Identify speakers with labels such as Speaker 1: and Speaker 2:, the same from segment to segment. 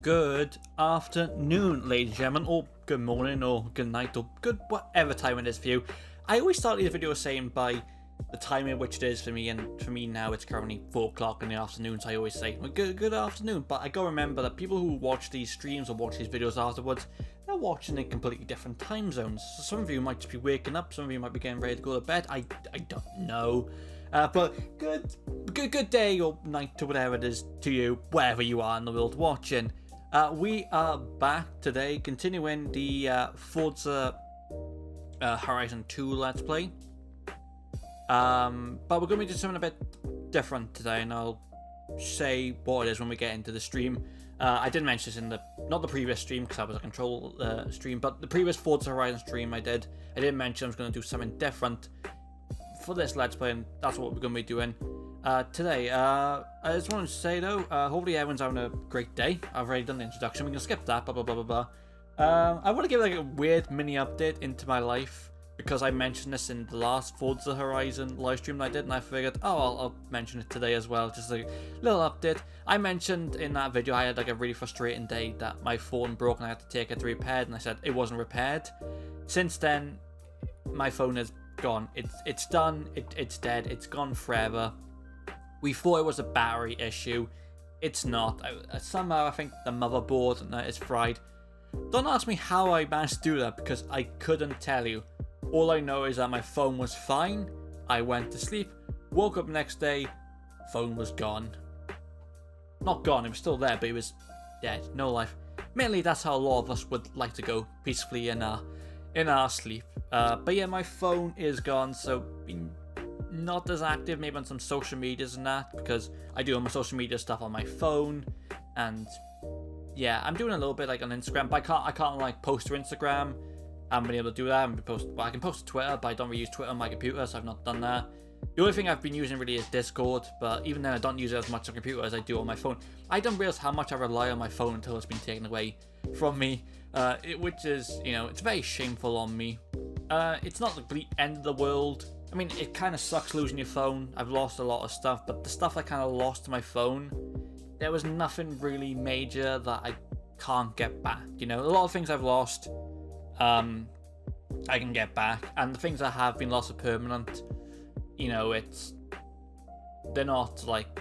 Speaker 1: Good afternoon, ladies and gentlemen, or good morning, or good night, or good whatever time it is for you. I always start these videos saying by the time in which it is for me, and for me now it's currently 4 o'clock in the afternoon, so I always say well, good afternoon. But I gotta remember that people who watch these streams or watch these videos afterwards, they're watching in completely different time zones. So some of you might just be waking up, some of you might be getting ready to go to bed. I don't know. But good day or night or whatever it is to you, wherever you are in the world watching. We are back today, continuing the Forza Horizon 2 Let's Play. But we're going to be doing something a bit different today, and I'll say what it is when we get into the stream. I did mention this in not the previous stream, because that was a control stream, but the previous Forza Horizon stream I did mention I was going to do something different for this Let's Play, and that's what we're going to be doing today. I just wanted to say though, hopefully everyone's having a great day. I've already done the introduction, we can skip that, blah blah blah blah blah. I want to give like a weird mini update into my life, because I mentioned this in the last Forza Horizon live stream that I did, and I figured, oh, I'll mention it today as well, just a little update. I mentioned in that video I had like a really frustrating day that my phone broke and I had to take it to repair, and I said it wasn't repaired. Since then, my phone is gone. It's done. It's dead. It's gone forever. We thought it was a battery issue. It's not. Somehow I think the motherboard is fried. Don't ask me how I managed to do that, because I couldn't tell you. All I know is that my phone was fine. I went to sleep, woke up next day, phone was gone. Not gone, it was still there, but it was dead. No life. Mainly that's how a lot of us would like to go peacefully in our sleep. But yeah, my phone is gone, so been not as active maybe on some social medias and that, because I do all my social media stuff on my phone, and yeah, I'm doing a little bit like on Instagram, but I can't like post to Instagram. I haven't been able to do that. I can post to Twitter, but I don't really use Twitter on my computer, so I've not done that. The only thing I've been using really is Discord, but even then I don't use it as much on computer as I do on my phone. I don't realize how much I rely on my phone until it's been taken away from me, which is, you know, it's very shameful on me. It's not the complete end of the world. I mean, it kind of sucks losing your phone. I've lost a lot of stuff, but the stuff I kind of lost to my phone, there was nothing really major that I can't get back. You know, a lot of things I've lost, I can get back, and the things that have been lost are permanent. You know, they're not like,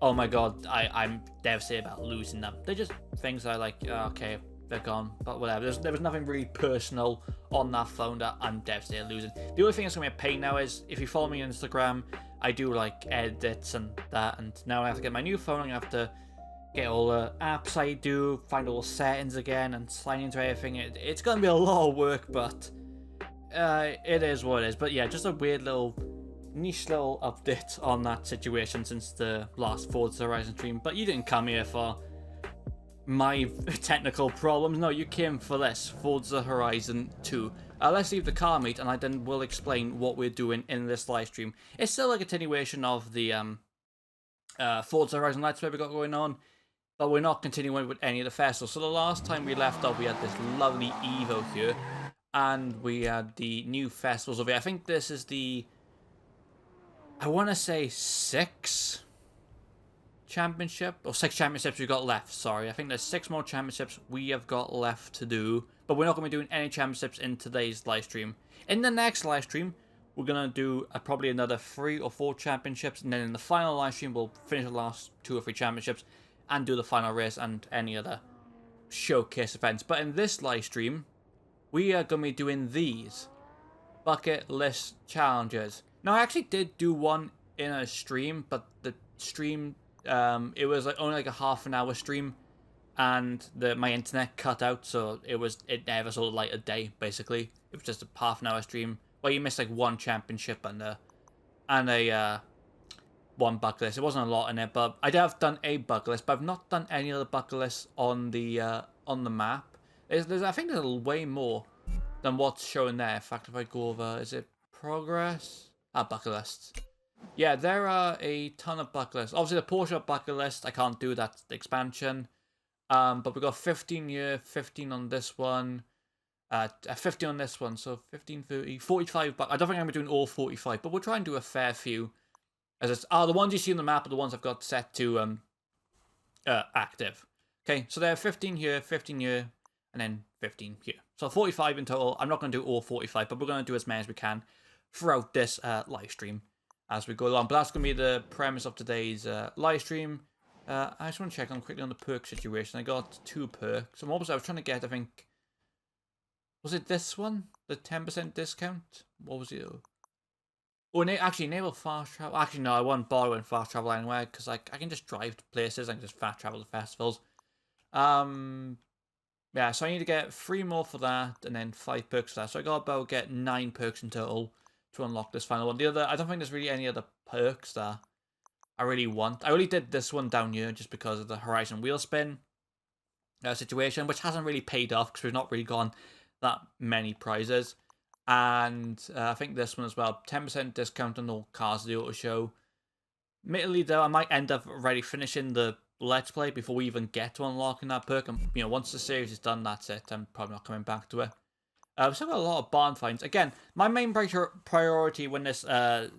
Speaker 1: oh my god, I'm devastated about losing them. They're just things that I like, okay, they're gone, but whatever. There was nothing really personal on that phone that I'm devastated losing. The only thing that's going to be a pain now is, if you follow me on Instagram, I do like edits and that, and now I have to get my new phone, I'm going to have to get all the apps I do, find all the settings again, and sign into everything. It's going to be a lot of work, but it is what it is. But yeah, just a weird little niche little update on that situation since the last Forza Horizon stream. But you didn't come here for my technical problems. No, you came for this Forza Horizon 2. Let's leave the car meet, and I then will explain what we're doing in this live stream. It's still a continuation of the Forza Horizon Let's Play we got going on, but we're not continuing with any of the festivals. So the last time we left off, we had this lovely Evo here, and we had the new festivals over here. I think this is the, I want to say 6 championship, or 6 championships we've got left. Sorry, I think there's 6 more championships we have got left to do, but we're not going to be doing any championships in today's live stream. In the next live stream, we're going to do probably another 3 or 4 championships, and then in the final live stream, we'll finish the last 2 or 3 championships and do the final race and any other showcase events. But in this live stream, we are going to be doing these bucket list challenges. Now, I actually did do one in a stream, but the stream, it was like only like a half an hour stream, and my internet cut out, so it never saw the light of day. Basically, it was just a half an hour stream. Well, you missed like 1 championship and a 1 bucket list. It wasn't a lot in it, but I have done a bucket list, but I've not done any other bucket lists on the map. I think there's way more than what's showing there. In fact, if I go over, is it progress? Bucket lists. Yeah, there are a ton of bucket lists. Obviously, the Porsche bucket list, I can't do that expansion. But we got 15 here, 15 on this one. 50 on this one, so 15, 30, 45. But I don't think I'm doing all 45, but we'll try and do a fair few. As it's, the ones you see on the map are the ones I've got set to active. Okay, so there are 15 here, 15 here, and then 15 here. So 45 in total. I'm not going to do all 45, but we're going to do as many as we can throughout this live stream as we go along. But that's going to be the premise of today's live stream. I just want to check on quickly on the perk situation. I got 2 perks. And what was I was trying to get, I think, was it this one? The 10% discount? What was it? Oh, actually, enable fast travel. Actually, no, I won't bother with fast travel anywhere because I can just drive to places. I can just fast travel to festivals. Yeah, so I need to get 3 more for that and then 5 perks for that. So I got about get 9 perks in total to unlock this final one. The other, I don't think there's really any other perks that I really want. I only did this one down here just because of the Horizon wheel spin situation, which hasn't really paid off because we've not really gone that many prizes. And I think this one as well, 10% discount on all cars at the auto show. Admittedly though, I might end up already finishing the Let's Play before we even get to unlocking that perk. And, you know, once the series is done, that's it. I'm probably not coming back to it. We've still got a lot of barn finds. Again, my main priority when this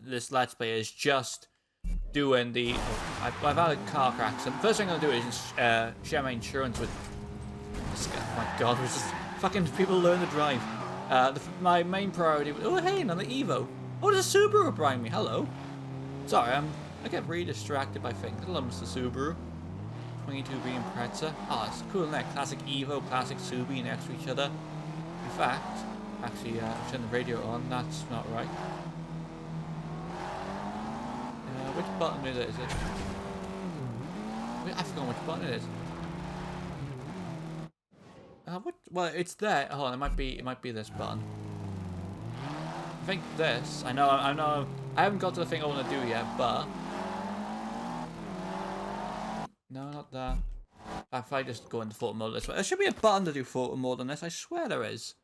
Speaker 1: this Let's Play is just doing the... I've had a car crash. So the first thing I'm going to do is share my insurance with... Oh my god, we're just fucking people learn to drive. My main priority was... Oh, hey, another Evo. Oh, there's a Subaru behind me. Hello. Sorry, I get really distracted by things. Hello, Mr. Subaru. 22B and Pretza. Oh, it's cool, isn't it? Classic Evo, classic Subi next to each other. In fact, actually, turn the radio on. That's not right. Which button is it? Wait, I forgot which button it is. What? Well, it's there. Hold on, it might be this button. I think this. I know. I haven't got to the thing I want to do yet, but no, not that. If I just go into photo mode this way, there should be a button to do photo mode on this. I swear there is.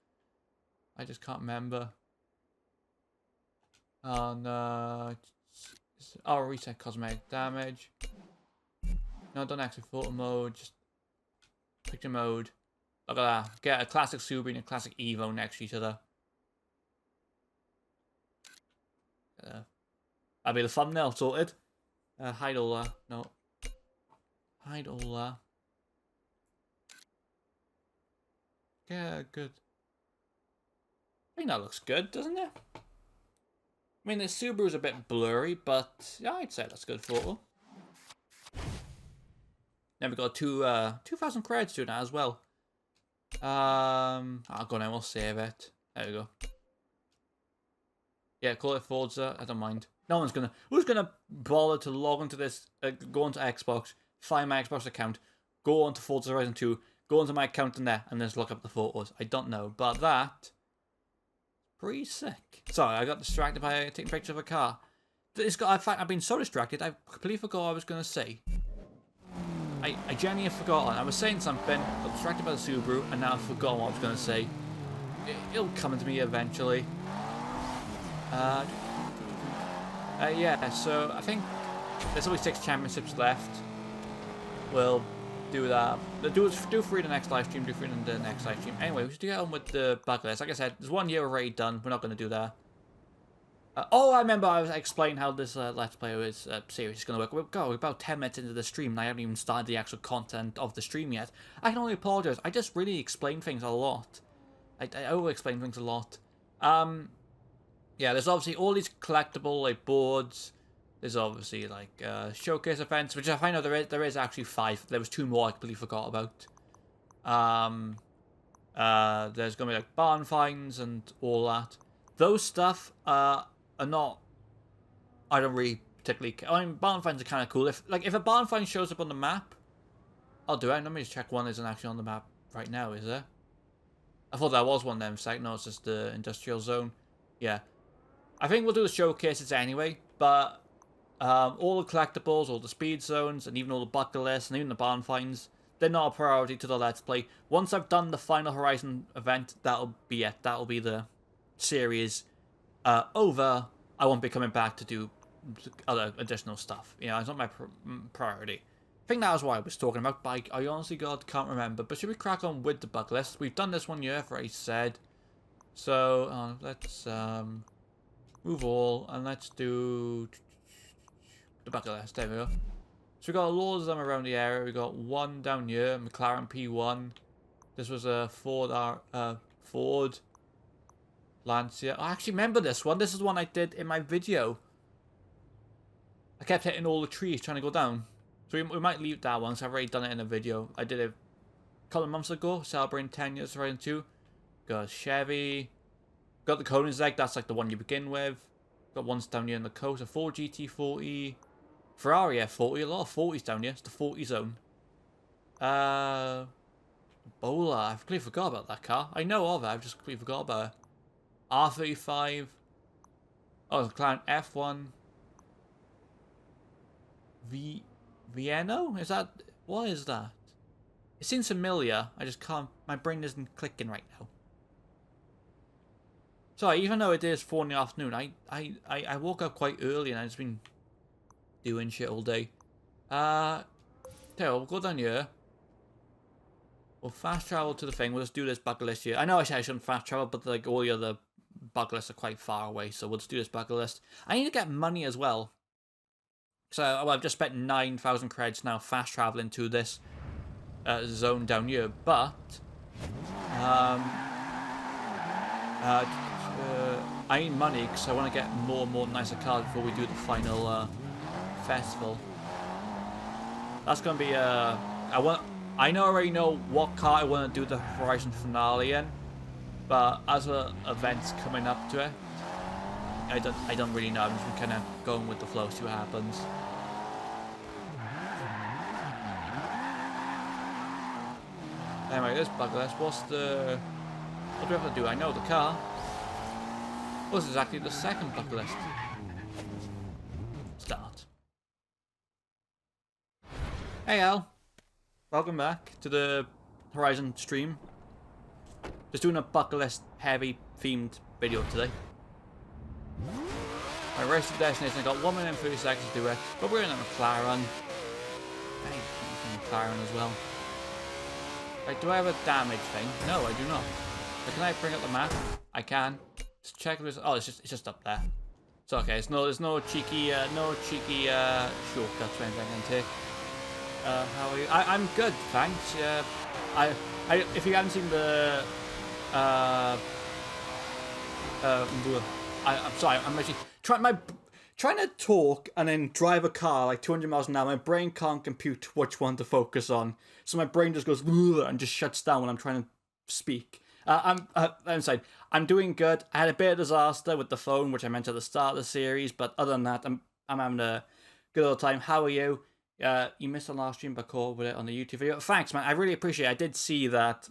Speaker 1: I just can't remember. Oh no. Oh, reset cosmetic damage. No, don't actually photo mode. Just picture mode. Look at that. Get a classic Subaru and a classic Evo next to each other. That'll be the thumbnail sorted. Hide all that. No. Hide all that. Yeah, good. I think that looks good, doesn't it? I mean, the Subaru's a bit blurry, but yeah, I'd say that's a good photo. Then we got 2,000 credits to that as well. I'll go now, we'll save it. There we go. Yeah, call it Forza, I don't mind. No one's gonna... Who's gonna bother to log into this, go onto Xbox, find my Xbox account, go onto Forza Horizon 2, go onto my account in there, and just look up the photos? I don't know, but that... pretty sick. Sorry, I got distracted by taking pictures of a car. In fact, I've been so distracted, I completely forgot what I was gonna say. I genuinely have forgotten. I was saying something, got distracted by the Subaru, and now I've forgotten what I was gonna say. It'll come into me eventually. Yeah, so I think there's only 6 championships left. We'll do that. Do 3 in the next live stream, do 3 in the next live stream. Anyway, we should get on with the bucket list. Like I said, there's 1 year already done. We're not going to do that. Oh, I remember I was explaining how this Let's Play series is going to work. We're about 10 minutes into the stream and I haven't even started the actual content of the stream yet. I can only apologize. I just really explain things a lot. I over-explain things a lot. Yeah, there's obviously all these collectible like boards. There's obviously like showcase events, which I find out there is actually 5. There was 2 more I completely forgot about. There's gonna be like barn finds and all that. Those stuff are not. I don't really particularly care. I mean, barn finds are kind of cool. If a barn find shows up on the map, I'll do it. Let me just check one isn't actually on the map right now. Is there? I thought there was one then. For a second, no, it's just the industrial zone. Yeah. I think we'll do the showcases anyway, but all the collectibles, all the speed zones, and even all the bucket lists, and even the barn finds, they're not a priority to the Let's Play. Once I've done the final Horizon event, that'll be it. That'll be the series over. I won't be coming back to do other additional stuff. You know, it's not my priority. I think that was what I was talking about, but I honestly, God, can't remember. But should we crack on with the bucket list? We've done this 1 year, as I said. So, let's... move all, and let's do the bucket list. There we go. So we got loads of them around the area. We got one down here, McLaren P1. This was a Ford Lancia. I actually remember this one. This is one I did in my video. I kept hitting all the trees trying to go down. So we might leave that one, so I've already done it in a video. I did it a couple of months ago, celebrating 10 years of Horizon 2. Got Chevy. Got the Koenigsegg, that's like the one you begin with. Got ones down here in the coast. A Ford GT40. Ferrari F40. A lot of 40s down here. It's the 40 zone. Bowler. I completely forgot about that car. I know of it, I've just completely forgot about it. R35. Oh, the McLaren F1. Vienno? Is that... What is that? It seems familiar. I just can't... My brain isn't clicking right now. So even though it is 4 in the afternoon, I woke up quite early and I've just been doing shit all day. Okay, we'll go down here. We'll fast travel to the thing. We'll just do this bucket list here. I know I said I shouldn't fast travel, but like all the other bucket lists are quite far away, so we'll just do this bucket list. I need to get money as well. So well, I've just spent 9,000 credits now fast traveling to this zone down here, but I need money because I want to get more and more nicer cars before we do the final festival. That's gonna be I already know what car I want to do the Horizon finale in, but as events coming up to it, I don't really know. I'm just kind of going with the flow, see what happens. Anyway, this bucket list. What do we have to do? I know the car. What's exactly the second bucket list? Start. Hey Al, welcome back to the Horizon stream. Just doing a bucket list heavy themed video today. My race to destination, I got 1 minute and 30 seconds to do it, but we're in a McLaren. Hey, McLaren as well. Like, do I have a damage thing? No, I do not. But can I bring up the map? I can. Just check this. Oh, it's just up there. It's okay. There's no cheeky shortcuts or anything I can take. How are you? I'm good, thanks. If you haven't seen the I'm sorry. I'm actually trying to talk and then drive a car like 200 miles an hour. My brain can't compute which one to focus on, so my brain just goes and just shuts down when I'm trying to speak. I'm sorry. I'm doing good. I had a bit of disaster with the phone, which I mentioned at the start of the series, but other than that, I'm having a good old time. How are you? You missed the last stream, but caught with it on the YouTube video. Thanks, man. I really appreciate it. I did see that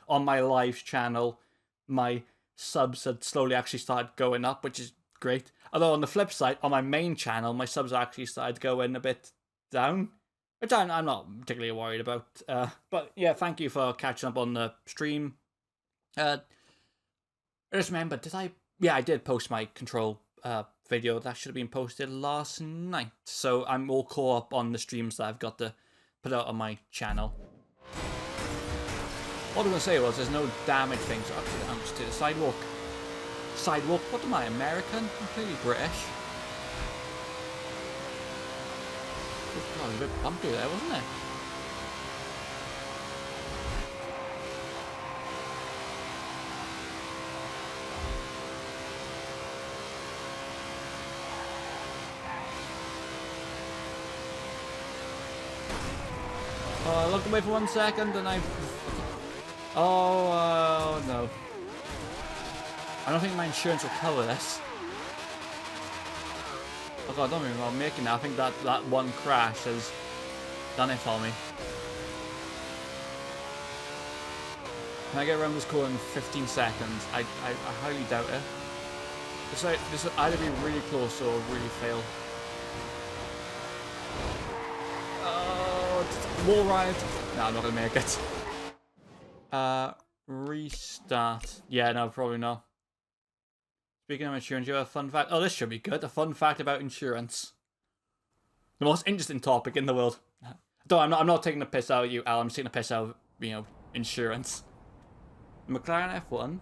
Speaker 1: on my live channel, my subs had slowly actually started going up, which is great. Although on the flip side, on my main channel, my subs actually started going a bit down, which I'm not particularly worried about. But yeah, thank you for catching up on the stream. I just remember, I did post my Control video. That should have been posted last night. So I'm all caught up on the streams that I've got to put out on my channel. What I was going to say was there's no damage things. Actually, I'm just to the sidewalk. Sidewalk? What am I, American? I'm clearly British. Oh God, it was a bit bumpy there, wasn't it? Oh, I looked away for 1 second and I... Oh, no. I don't think my insurance will cover this. Oh God, I don't even know I'm making that. I think that one crash has done it for me. Can I get around this corner in 15 seconds? I highly doubt it. This will either be really close or really fail. Wall ride. No, I'm not gonna make it. Restart. Yeah, no, probably not. Speaking of insurance, you have a fun fact. Oh, this should be good. A fun fact about insurance. The most interesting topic in the world. Though I'm not taking the piss out of you, Al. I'm just taking the piss out of, insurance. McLaren F1.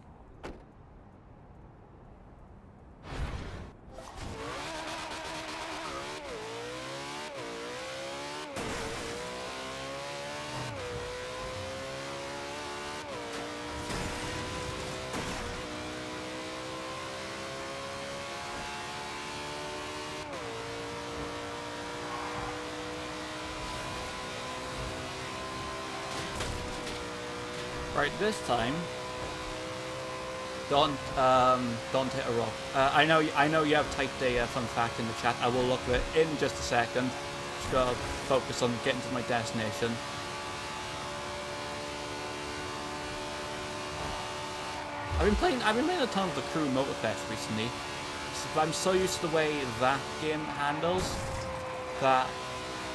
Speaker 1: Right, this time, don't hit a rock. I know you have typed a fun fact in the chat. I will look at it in just a second. Just gotta focus on getting to my destination. I've been playing a ton of the Crew Motorfest recently. So I'm so used to the way that game handles that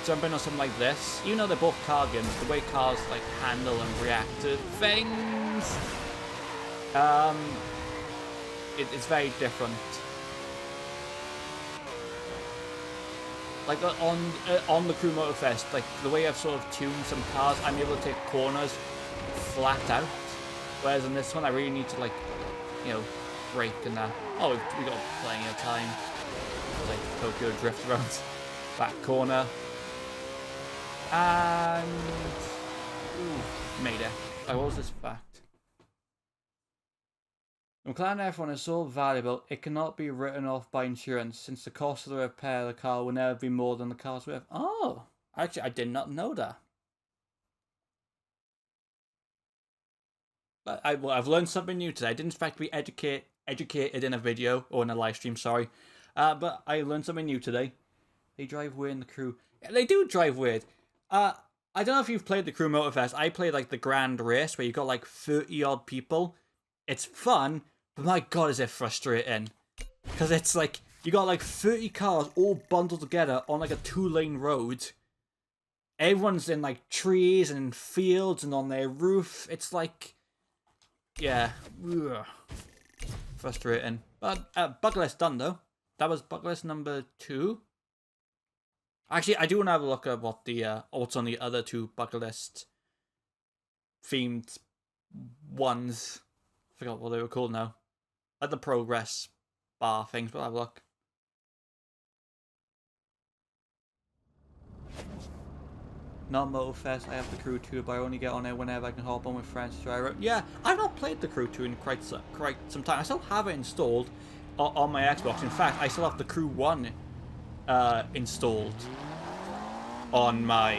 Speaker 1: jumping on something like this, even though they're both car games, the way cars like handle and react to things, it's very different. Like on the Crew Motorfest, like the way I've sort of tuned some cars, I'm able to take corners flat out. Whereas in this one, I really need to, like, you know, brake and that. Oh, we got plenty of time. Like Tokyo drift around that corner. And... Ooh, made it. Oh, what was this fact? McLaren F1 is so valuable, it cannot be written off by insurance, since the cost of the repair of the car will never be more than the car's worth. Oh, actually, I did not know that. I've learned something new today. I didn't expect to be educated in a video, or in a live stream, sorry. But I learned something new today. They drive weird in the Crew. Yeah, they do drive weird. I don't know if you've played the Crew Motorfest. I played like the Grand Race, where you got like 30 odd people. It's fun, but my god is it frustrating. Because it's like, you got like 30 cars all bundled together on like a 2-lane road. Everyone's in like trees and in fields and on their roof. It's like... yeah, ugh. Frustrating. But bucket list done though. That was bucket list number 2. Actually, I do want to have a look at what the what's on the other 2 bucket list themed ones. Forgot what they were called now. Like the progress bar things. But I'll have a look. Not Motorfest, I have the Crew 2, but I only get on it whenever I can hop on with friends to try it. Yeah, I've not played the Crew 2 in quite some time. I still have it installed on my Xbox. In fact, I still have the Crew 1 installed on my...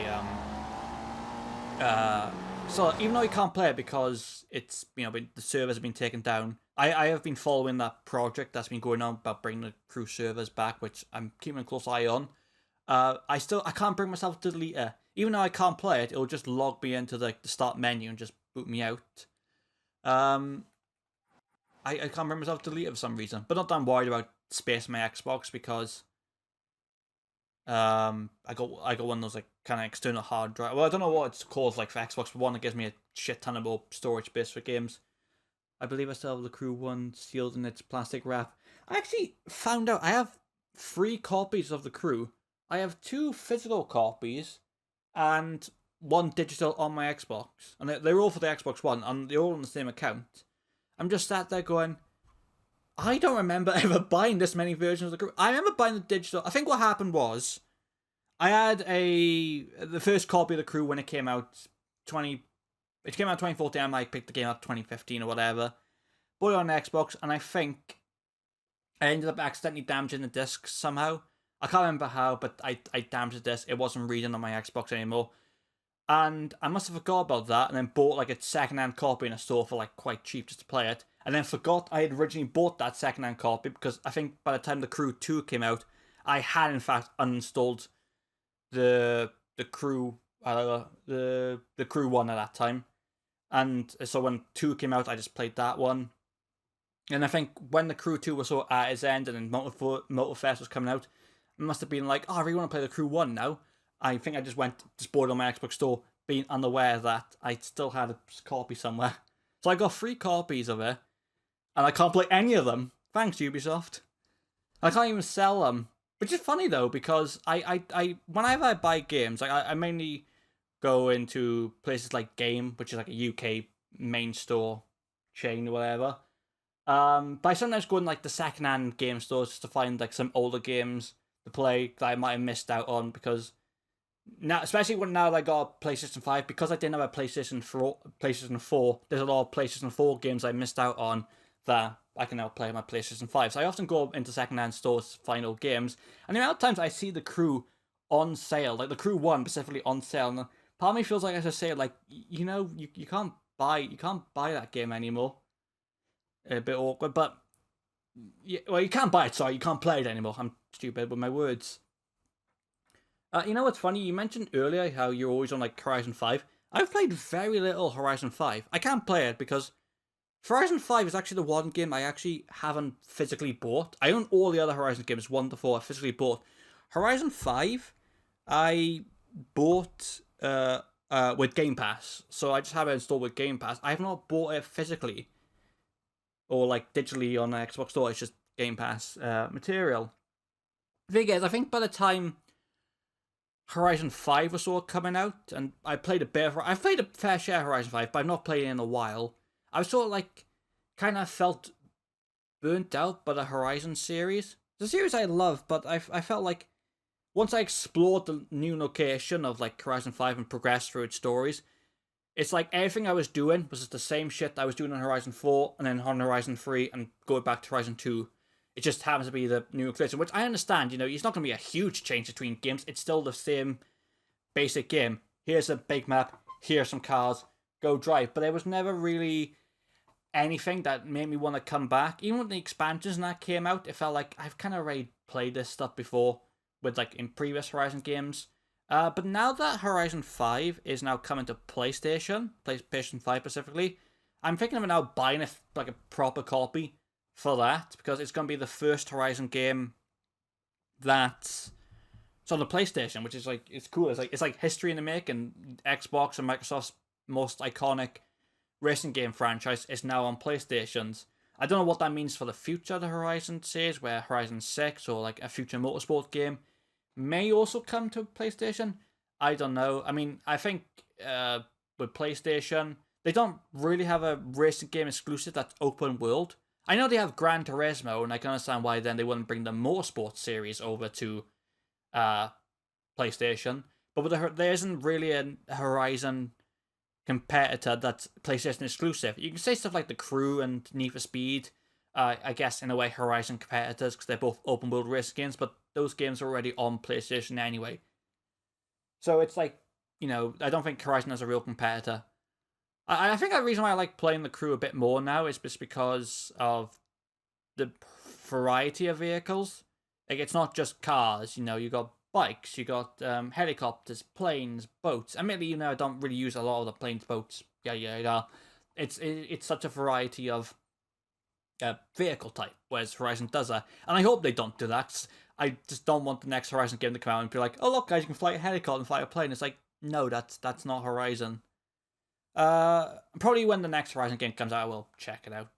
Speaker 1: so even though I can't play it because it's, you know, the servers have been taken down, I have been following that project that's been going on about bringing the Crew servers back, which I'm keeping a close eye on. I can't bring myself to delete it. Even though I can't play it, it'll just log me into the start menu and just boot me out. I can't bring myself to delete it for some reason. But not that I'm worried about space on my Xbox, because I got one of those like kind of external hard drive. Well, I don't know what it's called like for Xbox, but one that gives me a shit ton of more storage space for games. I believe I still have the Crew 1 sealed in its plastic wrap. I actually found out I have 3 copies of the Crew. I have 2 physical copies and 1 digital on my Xbox. And they're all for the Xbox One, and they're all on the same account. I'm just sat there going, I don't remember ever buying this many versions of the Crew. I remember buying the digital. I think what happened was, I had the first copy of the Crew when it came out. It came out in 2014. I might pick the game up 2015 or whatever. Bought it on Xbox, and I think I ended up accidentally damaging the disc somehow. I can't remember how, but I damaged the disc. It wasn't reading on my Xbox anymore. And I must have forgot about that, and then bought like a second-hand copy in a store for like quite cheap just to play it. And then forgot I had originally bought that second-hand copy, because I think by the time the Crew 2 came out, I had in fact uninstalled the Crew the Crew 1 at that time. And so when 2 came out, I just played that one. And I think when the Crew 2 was sort of at its end and then Motorfest was coming out, I must have been like, oh, I really want to play the Crew 1 now. I think I just bought it on my Xbox store, being unaware that I still had a copy somewhere. So I got 3 copies of it, and I can't play any of them. Thanks, Ubisoft. I can't even sell them. Which is funny though, because whenever I buy games, like I mainly go into places like Game, which is like a UK main store chain or whatever. But I sometimes go in like the second-hand game stores just to find like some older games to play that I might have missed out on, because now, especially now I got a PlayStation 5, because I didn't have a PlayStation 4, there's a lot of PlayStation 4 games I missed out on that I can now play on my PlayStation 5. So I often go into second-hand stores to find old games, and the amount of times I see the Crew on sale, like the Crew 1 specifically on sale, and part of me feels like I should say, like, you know, you can't buy that game anymore. A bit awkward, but yeah, well, you can't buy it. Sorry, you can't play it anymore. I'm stupid with my words. You know what's funny? You mentioned earlier how you're always on like Horizon 5. I've played very little Horizon 5. I can't play it because Horizon 5 is actually the one game I actually haven't physically bought. I own all the other Horizon games, 1 to 4 I physically bought. Horizon 5, I bought with Game Pass. So I just have it installed with Game Pass. I have not bought it physically or like digitally on Xbox Store. It's just Game Pass material. The thing is, I think by the time Horizon 5 was sort of coming out, and I've played a fair share of Horizon 5, but I've not played it in a while. I was sort of like, kind of felt burnt out by the Horizon series. It's a series I love, but I felt like once I explored the new location of like Horizon 5 and progressed through its stories, it's like everything I was doing was just the same shit I was doing on Horizon 4 and then on Horizon 3 and going back to Horizon 2. It just happens to be the new location, which I understand, it's not going to be a huge change between games. It's still the same basic game. Here's a big map, here's some cars, go drive. But there was never really anything that made me want to come back. Even when the expansions and that came out, it felt like I've kind of already played this stuff before with like in previous Horizon games. But now that Horizon 5 is now coming to PlayStation 5 specifically, I'm thinking of now buying like a proper copy for that, because it's going to be the first Horizon game that's on the PlayStation, which is like, it's cool. It's like history in the making. Xbox and Microsoft's most iconic racing game franchise is now on PlayStations. I don't know what that means for the future of the Horizon series, where Horizon 6 or like a future motorsport game may also come to PlayStation. I don't know. I mean, I think with PlayStation, they don't really have a racing game exclusive that's open world. I know they have Gran Turismo, and I can understand why then they wouldn't bring the motorsport series over to PlayStation. But there isn't really a Horizon competitor that's PlayStation exclusive. You can say stuff like The Crew and Need for Speed, I guess in a way Horizon competitors, because they're both open world race games, but those games are already on PlayStation anyway. So it's like, I don't think Horizon is a real competitor. I think the reason why I like playing The Crew a bit more now is just because of the variety of vehicles. Like, it's not just cars, you got bikes, you got helicopters, planes, boats. Admittedly, I don't really use a lot of the planes, boats. Yeah. It's such a variety of vehicle type, whereas Horizon does that. And I hope they don't do that. I just don't want the next Horizon game to come out and be like, oh look guys, you can fly a helicopter and fly a plane. It's like, no, that's not Horizon. Probably when the next Horizon game comes out, I will check it out.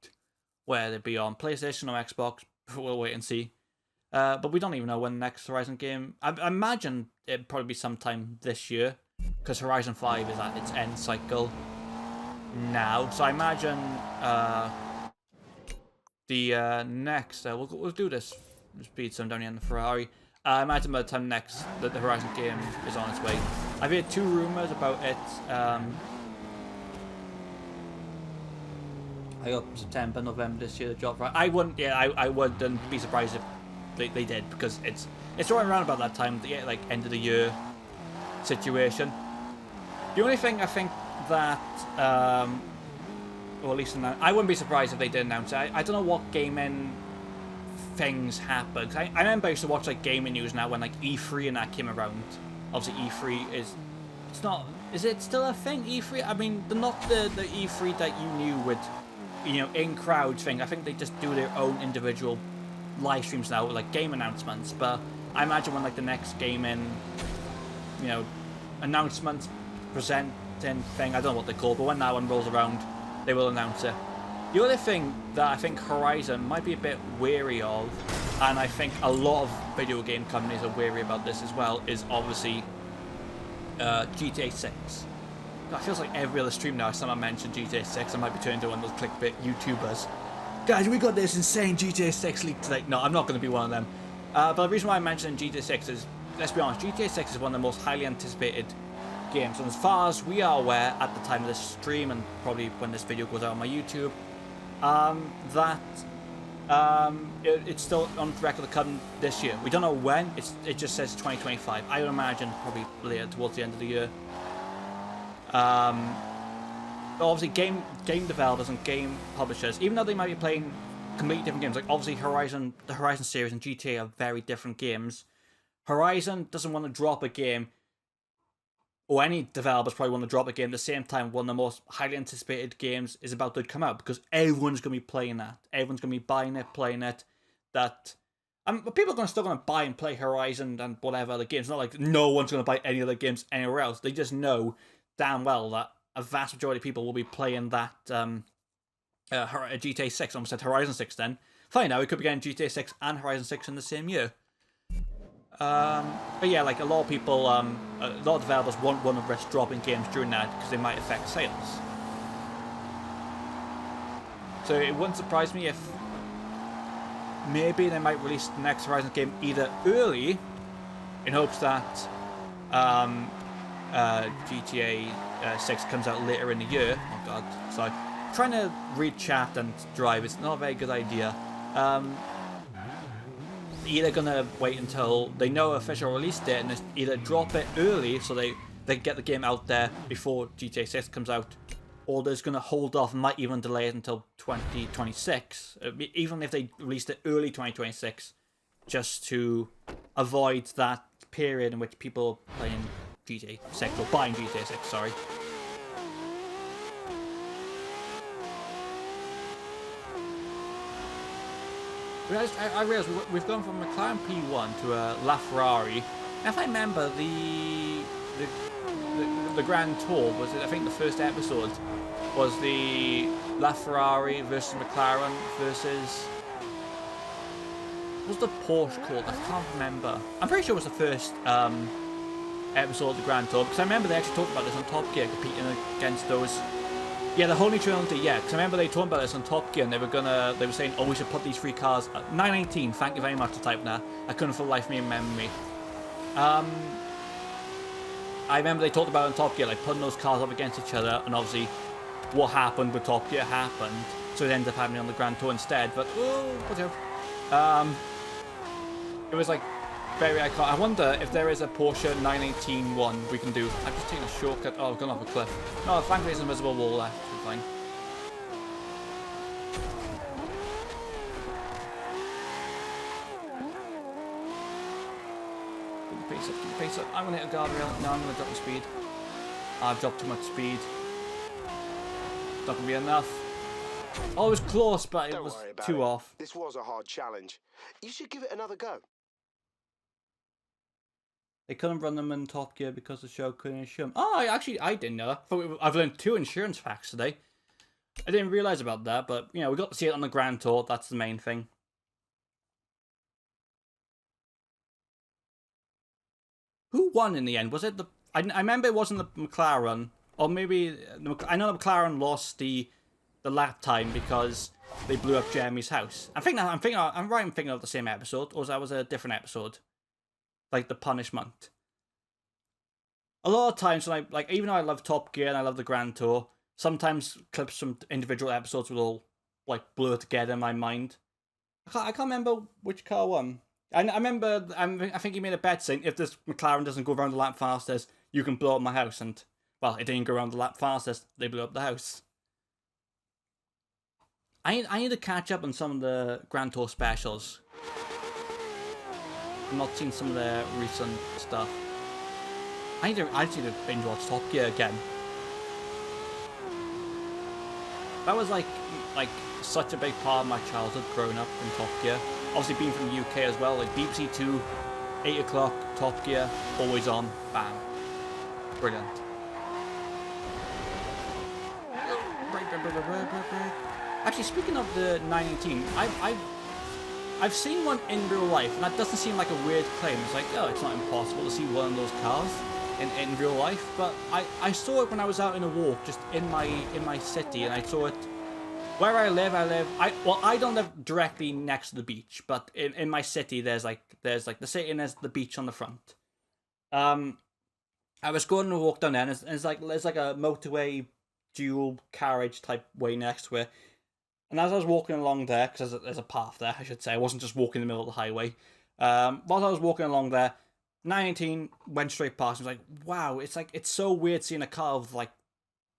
Speaker 1: Whether it be on PlayStation or Xbox, we'll wait and see. But we don't even know when the next Horizon game... I imagine it'd probably be sometime this year, because Horizon 5 is at its end cycle now. So I imagine the next... we'll do this. Speed some down here in the Ferrari. I imagine by the time the Horizon game is on its way. I've heard 2 rumours about it. I got September, November this year, the drop. Right? I wouldn't be surprised if they did, because it's right around about that time, like end of the year situation. The only thing I think that, or at least I wouldn't be surprised if they did announce it. I don't know what gaming things happen. I remember I used to watch like gaming news now when like E3 and that came around. Obviously E3 is it still a thing, E3? I mean, they're not the E3 that you knew with, in crowd thing. I think they just do their own individual live streams now, like game announcements. But I imagine when like the next gaming, announcements, presenting thing, I don't know what they call, but when that one rolls around, they will announce it. The other thing that I think Horizon might be a bit wary of, and I think a lot of video game companies are wary about this as well, is obviously GTA 6. God, it feels like every other stream now someone mentioned GTA 6. I might be turning into one of those clickbait YouTubers. Guys, we got this insane GTA 6 leak today. No, I'm not going to be one of them. But the reason why I mentioned GTA 6 is, let's be honest, GTA 6 is one of the most highly anticipated games. And as far as we are aware at the time of this stream, and probably when this video goes out on my YouTube, it's still on record to come this year. We don't know when. It just says 2025. I would imagine probably later towards the end of the year. obviously game developers and game publishers, even though they might be playing completely different games, like obviously the Horizon series and GTA are very different games. Horizon doesn't want to drop a game, or any developers probably want to drop a game at the same time one of the most highly anticipated games is about to come out, because everyone's going to be playing that. Everyone's going to be buying it, playing it. But people are still going to buy and play Horizon and whatever other games. It's not like no one's going to buy any other games anywhere else. They just know damn well that a vast majority of people will be playing that GTA 6. I almost said Horizon 6 then. Funny now, we could be getting GTA 6 and Horizon 6 in the same year. But yeah, like a lot of people, a lot of developers won't want to risk dropping games during that because they might affect sales. So it wouldn't surprise me if maybe they might release the next Horizon game either early, in hopes that GTA 6 comes out later in the year. Oh god, sorry. Trying to read chat and drive, it's not a very good idea. Either gonna wait until they know official release date and either drop it early so they can get the game out there before GTA 6 comes out, or they're gonna hold off and might even delay it until 2026, even if they released it early 2026, just to avoid that period in which people are playing GTA 6 or buying GTA 6, sorry. I realised we've gone from McLaren P1 to a LaFerrari. And if I remember, the Grand Tour was, I think the first episode was the LaFerrari versus McLaren versus, what was the Porsche called? I can't remember. I'm pretty sure it was the first episode of the Grand Tour, because I remember they actually talked about this on Top Gear, competing against those. Yeah, the Holy Trinity, yeah, because I remember they talked about this on Top Gear, and they were saying, oh, we should put these 3 cars, 918, thank you very much for typing that, I couldn't for the life of me remember me. I remember they talked about it on Top Gear, like putting those cars up against each other, and obviously what happened with Top Gear happened, so it ended up happening on the Grand Tour instead, but, oh, whatever. It was like, very iconic. I wonder if there is a Porsche 918 one we can do. I've just taken a shortcut. Oh, I've gone off a cliff. No, thankfully there's an invisible wall left. We're fine. Keep the pace up, keep the pace up. I'm going to hit a guardrail. No, I'm going to drop the speed. I've dropped too much speed. Not going to be enough. Oh, it was close, but it was too off.
Speaker 2: This was a hard challenge. You should give it another go.
Speaker 1: They couldn't run them in Top Gear because the show couldn't insure them. Oh, I didn't know that. I've learned 2 insurance facts today. I didn't realise about that, but, you know, we got to see it on the Grand Tour. That's the main thing. Who won in the end? Was it the... I remember it wasn't the McLaren. Or maybe... I know the McLaren lost the lap time because they blew up Jeremy's house. I'm right in thinking of the same episode, or that was a different episode. Like the punishment. A lot of times, when even though I love Top Gear and I love the Grand Tour, sometimes clips from individual episodes will all like blur together in my mind. I can't remember which car won. I remember. I think he made a bet saying if this McLaren doesn't go around the lap fastest, you can blow up my house. And well, it didn't go around the lap fastest. They blew up the house. I need to catch up on some of the Grand Tour specials. I've not seen some of their recent stuff. I need to binge watch Top Gear again. That was like such a big part of my childhood growing up in Top Gear. Obviously being from the UK as well, like BBC 2, 8 o'clock, Top Gear, always on, bam. Brilliant. Actually, speaking of the 918, I've seen one in real life, and that doesn't seem like a weird claim. It's like, oh, it's not impossible to see one of those cars in real life. But I saw it when I was out in a walk, just in my city, and I saw it where I live. I don't live directly next to the beach, but in my city, there's like the city and there's the beach on the front. I was going to walk down there, and there's like a motorway dual carriage type way next to it. And as I was walking along there, because there's a path there, I should say, I wasn't just walking in the middle of the highway. While I was walking along there, 918 went straight past. I was like, wow, it's so weird seeing a car with like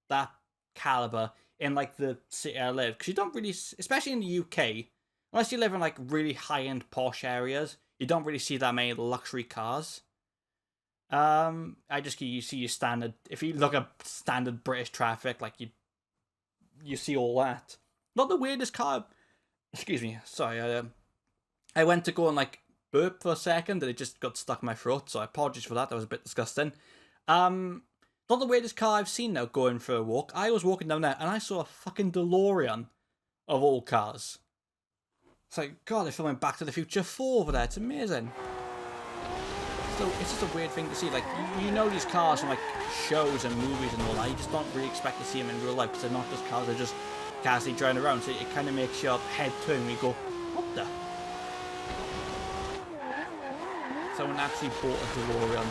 Speaker 1: that caliber in like the city I live, because you don't really, especially in the UK, unless you live in like really high-end posh areas, you don't really see that many luxury cars. You see your standard. If you look at standard British traffic, like you see all that. Not the weirdest car. Excuse me. Sorry. I went to go and like burp for a second, and it just got stuck in my throat. So I apologize for that. That was a bit disgusting. Not the weirdest car I've seen now going for a walk. I was walking down there and I saw a fucking DeLorean of all cars. It's like, God, they're filming Back to the Future 4 over there. It's amazing. So it's just a weird thing to see. Like, you know these cars from like shows and movies and all that. You just don't really expect to see them in real life because they're not just cars, they're just cars they driving around. So it kind of makes your head turn when you go, what the? Someone actually bought a DeLorean.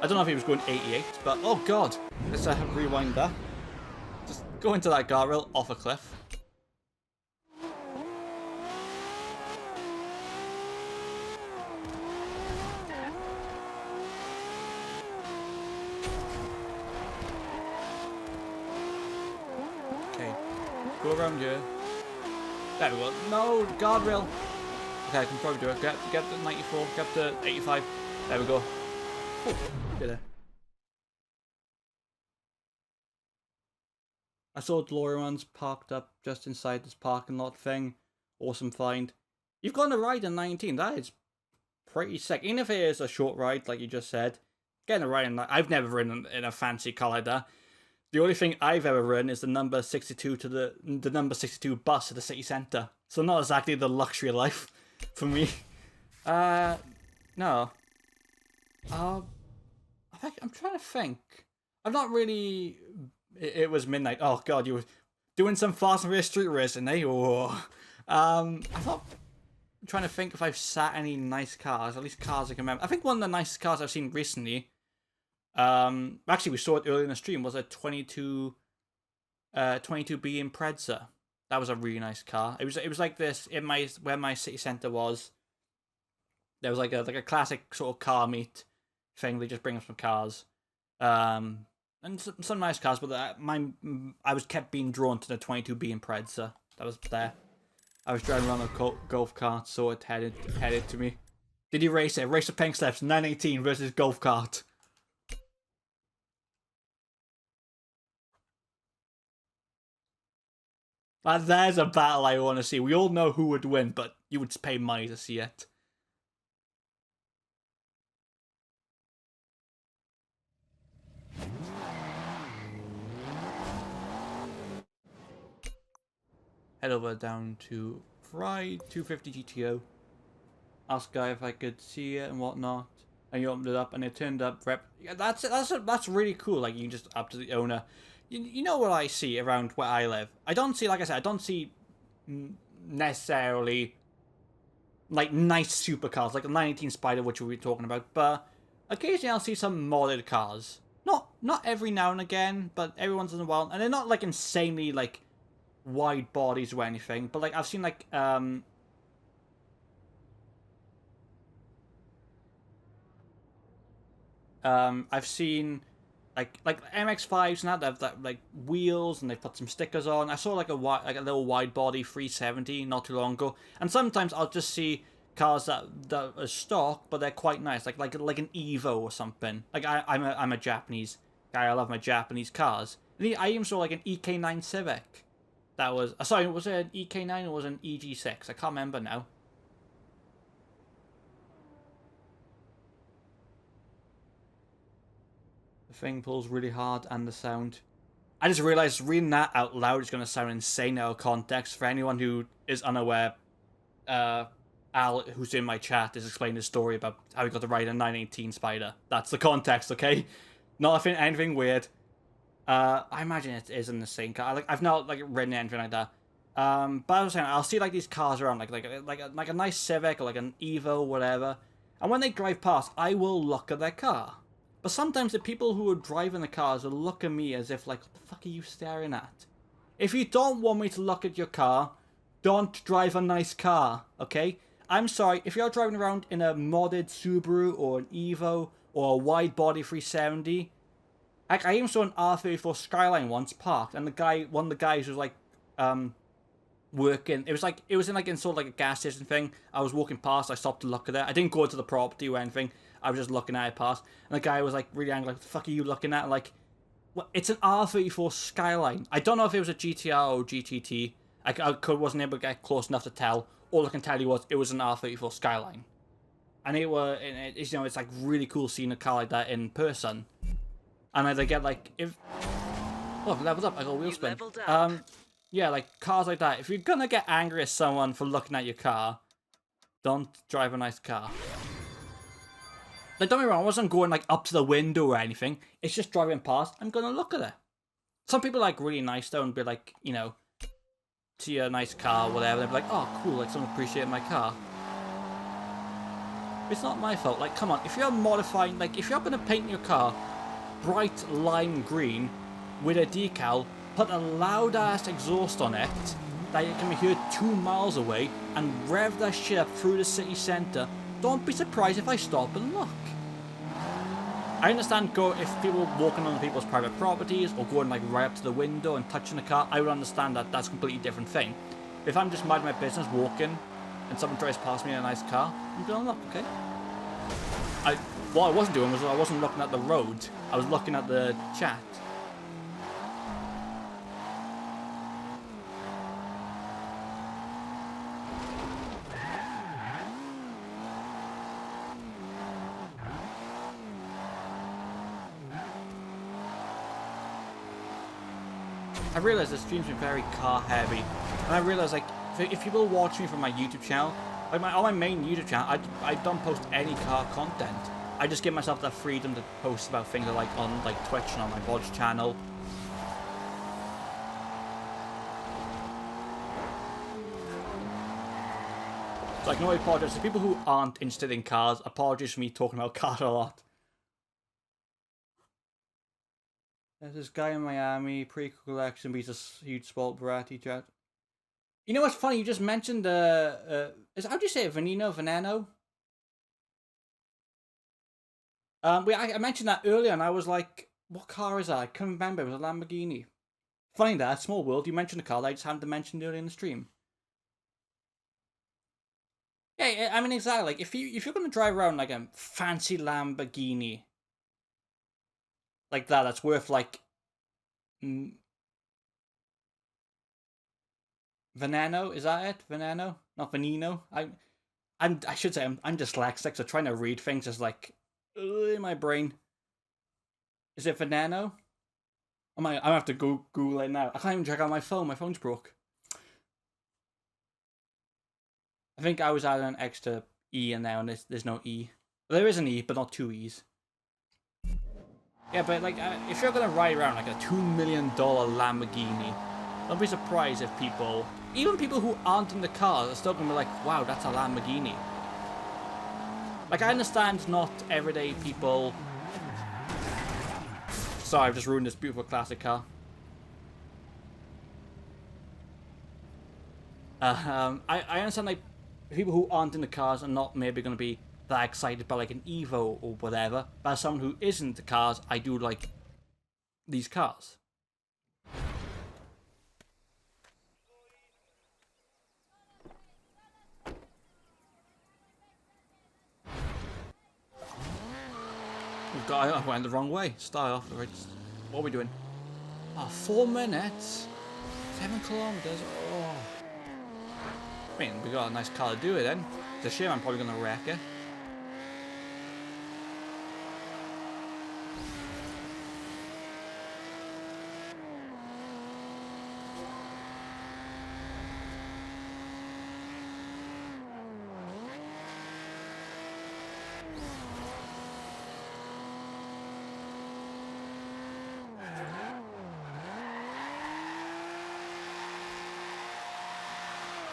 Speaker 1: I don't know if he was going 88, but oh god. Let's rewind that. Just go into that guardrail off a cliff. Okay. Go around here. There we go. No, guardrail. Okay, I can probably do it. Get the 94, get the 85. There we go. Oh, did it. I saw DeLorean's parked up just inside this parking lot thing. Awesome find. You've gone a ride in 19. That is pretty sick. Even if it is a short ride, like you just said. Getting a ride in that. I've never ridden in a fancy car like that. The only thing I've ever ridden is the number 62 to the number 62 bus at the city centre. So not exactly the luxury of life for me. No. I'm trying to think. I'm not really. It was midnight. Oh god, you were doing some Fast and Furious street racing, eh? Oh. I'm trying to think if I've sat any nice cars. At least cars I can remember. I think one of the nicest cars I've seen recently. Actually, we saw it earlier in the stream. Was a 22B Impreza. That was a really nice car. It was like this in where my city centre was. There was like a classic sort of car meet thing. They just bring up some cars, and some nice cars. But I was kept being drawn to the 22B Impreza. That was there. I was driving around a golf cart, so it headed to me. Did you race it? Race of Pink Slips, 918 versus golf cart. There's a battle I want to see. We all know who would win, but you would pay money to see it. Head over down to Fry 250 GTO. Ask guy if I could see it and whatnot. And you opened it up and it turned up. Yeah, that's really cool. Like, you can just up to the owner. You know what I see around where I live? I don't see, like I said, I don't see necessarily like nice supercars like the 19 Spider, which we were talking about, but occasionally I'll see some modded cars. Not every now and again, but every once in a while, and they're not like insanely like wide bodies or anything, but like I've seen like I've seen like MX-5s and that have like wheels and they've put some stickers on. I saw like a little wide body 370 not too long ago, and sometimes I'll just see cars that are stock but they're quite nice, like an Evo or something. Like I'm a Japanese guy. I love my Japanese cars. And I even saw like an EK9 Civic. That was sorry, was it an EK9 or was it an EG6? I can't remember now. Thing pulls really hard and the sound. I just realized reading that out loud is going to sound insane out of context. For anyone who is unaware, Al, who's in my chat, is explaining his story about how he got to ride a 918 Spider. That's the context, okay? Not anything weird. I imagine it is in the same car. I've not ridden anything like that. But I was saying, I'll see like these cars around, like a nice Civic or like an Evo, whatever. And when they drive past, I will look at their car. But sometimes the people who are driving the cars will look at me as if like, what the fuck are you staring at? If you don't want me to look at your car, don't drive a nice car, okay? I'm sorry, if you're driving around in a modded Subaru or an Evo or a wide body 370, Like, I even saw an R34 Skyline once parked, and one of the guys was like, working. It was in in sort of like a gas station thing. I was walking past. I stopped to look at it. I didn't go to the property or anything. I was just looking at it past, and the guy was like really angry. Like, "What the fuck are you looking at?" Like, well, it's an R34 Skyline. I don't know if it was a GTR or GTT. Wasn't able to get close enough to tell. All I can tell you was it was an R34 Skyline, and it's like really cool seeing a car like that in person. And I get like if I've leveled up. I got a wheel spin. Yeah, like cars like that. If you're gonna get angry at someone for looking at your car, don't drive a nice car. Like, don't get me wrong, I wasn't going like up to the window or anything. It's just driving past. I'm gonna look at it. Some people are like really nice though and be like, to your nice car, whatever. They'll be like, oh, cool, like someone appreciated my car. It's not my fault. Like, come on, if you're modifying, like, if you're gonna paint your car bright lime green with a decal, put a loud ass exhaust on it that it can be heard 2 miles away, and rev that shit up through the city centre, don't be surprised if I stop and look. I understand if people walking on people's private properties or going like right up to the window and touching the car, I would understand that that's a completely different thing. If I'm just minding my business walking and someone tries past me in a nice car, I'm gonna look, okay? What I wasn't doing was I wasn't looking at the road, I was looking at the chat. I realise this stream's been very car heavy, and I realise like if people watch me from my YouTube channel, like on my main YouTube channel, I don't post any car content. I just give myself that freedom to post about things I like on like Twitch and on my VOD channel. So I can only apologise to people who aren't interested in cars. Apologies for me talking about cars a lot. There's this guy in Miami, pre-cool collection, but he's a huge sport variety chat. You know what's funny? You just mentioned, how do you say it? Veneno? I mentioned that earlier, and I was like, what car is that? I can't remember. It was a Lamborghini. Funny that, small world. You mentioned a car that I just hadn't mentioned earlier in the stream. Yeah, I mean, exactly. Like, if you're going to drive around like a fancy Lamborghini, like that's worth like Veneno, is that it? Veneno, not Veneno. I should say I'm dyslexic, so trying to read things is like in my brain. Is it Veneno? I have to Google it now. I can't even check out my phone. My phone's broke. I think I was adding an extra E in there, and there's no E. Well, there is an E, but not 2 E's. Yeah, but like, if you're gonna ride around like a $2 million Lamborghini, don't be surprised if even people who aren't in the car, are still gonna be like, wow, that's a Lamborghini. Like, I understand not everyday people. Sorry, I've just ruined this beautiful classic car. I understand like people who aren't in the cars are not maybe gonna be that excited by like an Evo or whatever, but as someone who isn't into cars, I do like these cars. Oh God, I went the wrong way. Start off. What are we doing? Oh, 4 minutes. 7 kilometers. Oh. I mean, we got a nice car to do it then. It's a shame I'm probably gonna wreck it.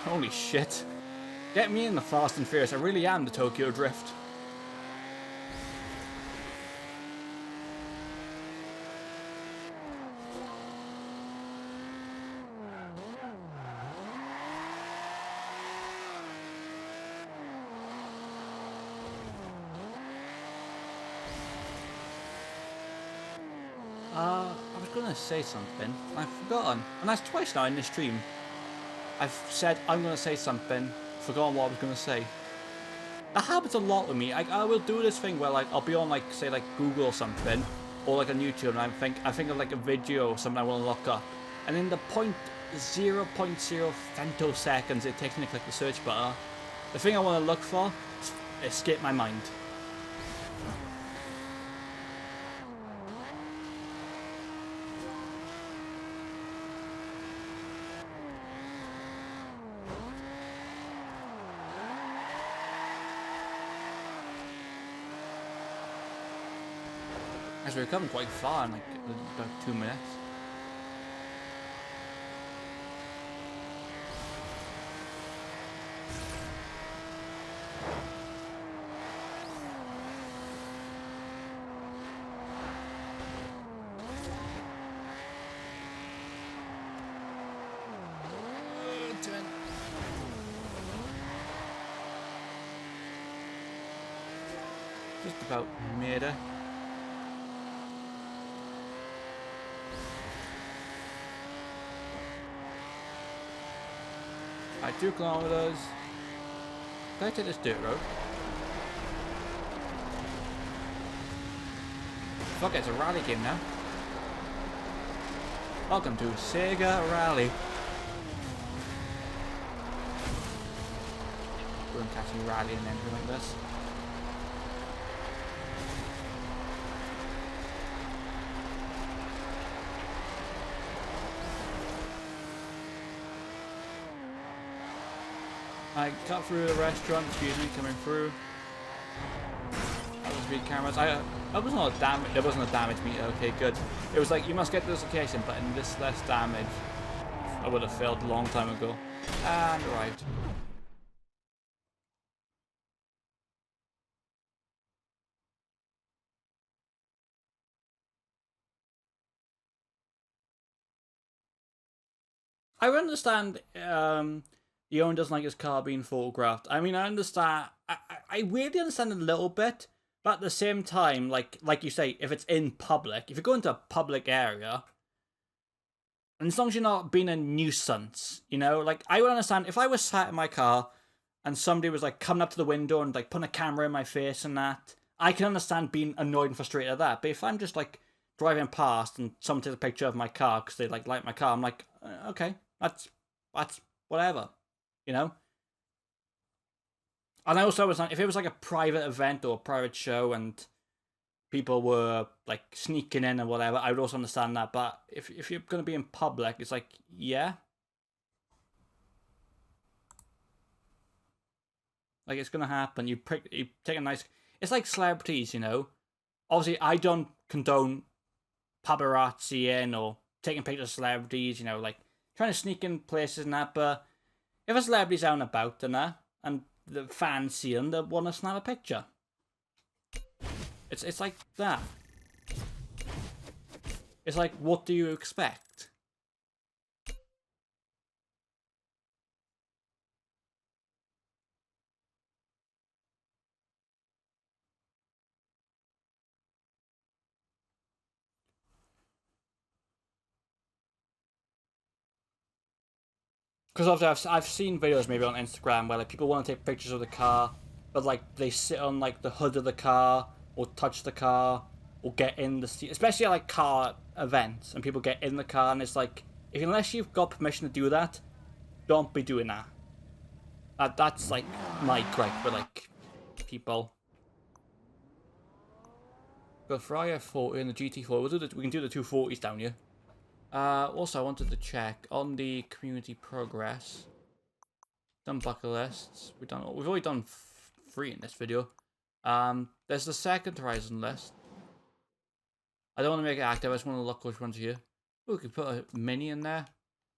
Speaker 1: Holy shit. Get me in the Fast and Furious. I really am the Tokyo Drift. gonna say something, and I've forgotten. And that's twice now in this stream. I've said I'm gonna say something, forgotten what I was gonna say. That happens a lot with me. I will do this thing where like I'll be on like say like Google or something, or like on YouTube, and I think of like a video or something I want to look up, and in the 0.0 femtoseconds it takes me to click the search button, the thing I want to look for escaped my mind. As we're coming quite far in like about 2 minutes. Just about made it. Alright, 2 kilometers. Can I take this dirt road? Fuck it, it's a rally game now. Welcome to Sega Rally. We're gonna catch a rally and anything like this. I cut through the restaurant, excuse me, coming through. That was speed cameras. That was not a damage. There wasn't a damage meter. Okay, good. It was like you must get to this location, but in this less damage. I would have failed a long time ago. And arrived. I understand. The owner doesn't like his car being photographed. I mean, I understand. I really understand a little bit, but at the same time, like you say, if it's in public, if you go into a public area, and as long as you're not being a nuisance, you know, like I would understand if I was sat in my car and somebody was like coming up to the window and like putting a camera in my face and that, I can understand being annoyed and frustrated at that. But if I'm just like driving past and someone takes a picture of my car because they like my car, I'm like, okay, that's whatever. You know? And I also was like, if it was like a private event or a private show and people were like sneaking in and whatever, I would also understand that. But if you're going to be in public, it's like, yeah. Like, it's going to happen. You take a nice... It's like celebrities, you know? Obviously, I don't condone paparazzi or taking pictures of celebrities, you know, like trying to sneak in places and that, but if a celebrity's out and about and that, and the fans see them, they want to snap a picture. It's like that. It's like, what do you expect? Because obviously I've seen videos maybe on Instagram where like people want to take pictures of the car, but like they sit on like the hood of the car or touch the car or get in the seat, especially at like car events and people get in the car and it's like, unless you've got permission to do that, don't be doing that. That's like my gripe with like people. Got Ferrari F40 and the GT4. We can do the 240s down here. Also, I wanted to check on the community progress. Done bucket lists. We've already done 3 in this video. There's the second Horizon list. I don't want to make it active. I just want to look which one's here. Oh, we could put a Mini in there.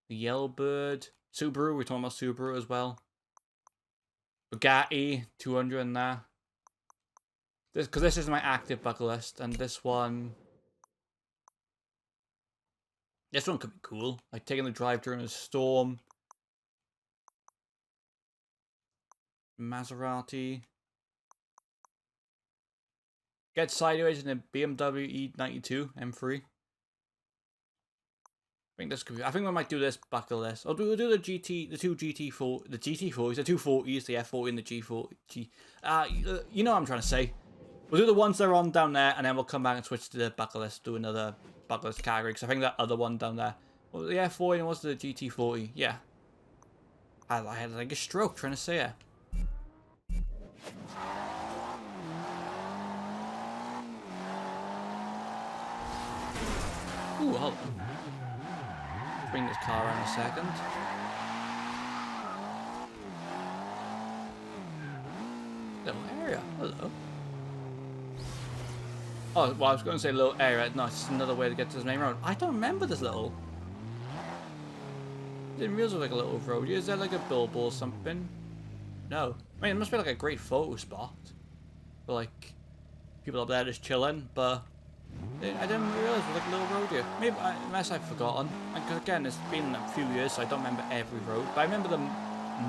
Speaker 1: The Yellowbird. Subaru. We're talking about Subaru as well. Bugatti 200 in there. Because this is my active bucket list, and this one could be cool. Like taking the drive during a storm. Maserati. Get sideways in a BMW E92 M3. think this could be, I think we might do this, buckle this. Or we'll do the GT, the two GT4, the GT4s, the 240s, the F40 and the G40. You know what I'm trying to say. We'll do the ones that are on down there, and then we'll come back and switch to the buckle list, do another buckle list category, because I think that other one down there, what was the F40 and what's the GT40? Yeah. I had like a stroke trying to say it. Ooh, hold on. Bring this car around a second. Little area. Hello. Oh, well, I was going to say little area. No, it's just another way to get to this main road. I don't remember this little. Didn't realize it was like a little road. Is there like a billboard or something? No. I mean, it must be like a great photo spot. For like people up there just chilling, but I didn't realize it was like a little road here. Maybe, unless I've forgotten. Because again, it's been a few years, so I don't remember every road. But I remember the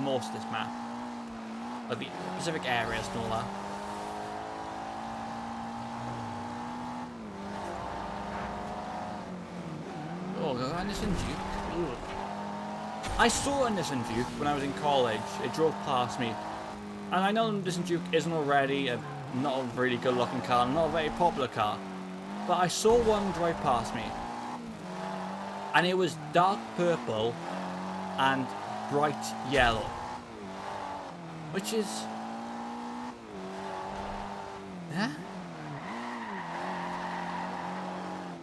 Speaker 1: most of this map. Like the specific areas and all that. Oh, there's a Nissan Geek. Ooh. I saw a Nissan Duke when I was in college. It drove past me. And I know the Nissan Duke isn't already not a really good looking car, not a very popular car. But I saw one drive past me. And it was dark purple and bright yellow. Which is... Huh?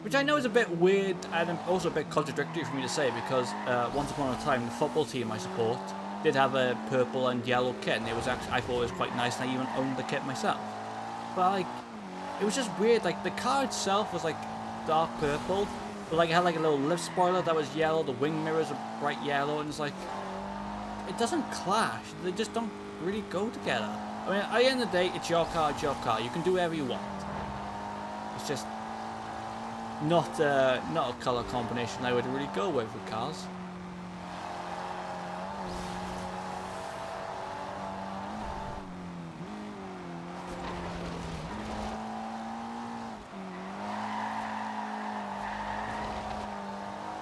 Speaker 1: Which I know is a bit weird and also a bit contradictory for me to say, because once upon a time the football team I support did have a purple and yellow kit, and it was actually, I thought it was quite nice, and I even owned the kit myself. But like, it was just weird. Like the car itself was like dark purple, but like it had like a little lift spoiler that was yellow. The wing mirrors were bright yellow, and it's like it doesn't clash. They just don't really go together. I mean, at the end of the day, it's your car. It's your car. You can do whatever you want. It's just not a color combination I would really go with cars.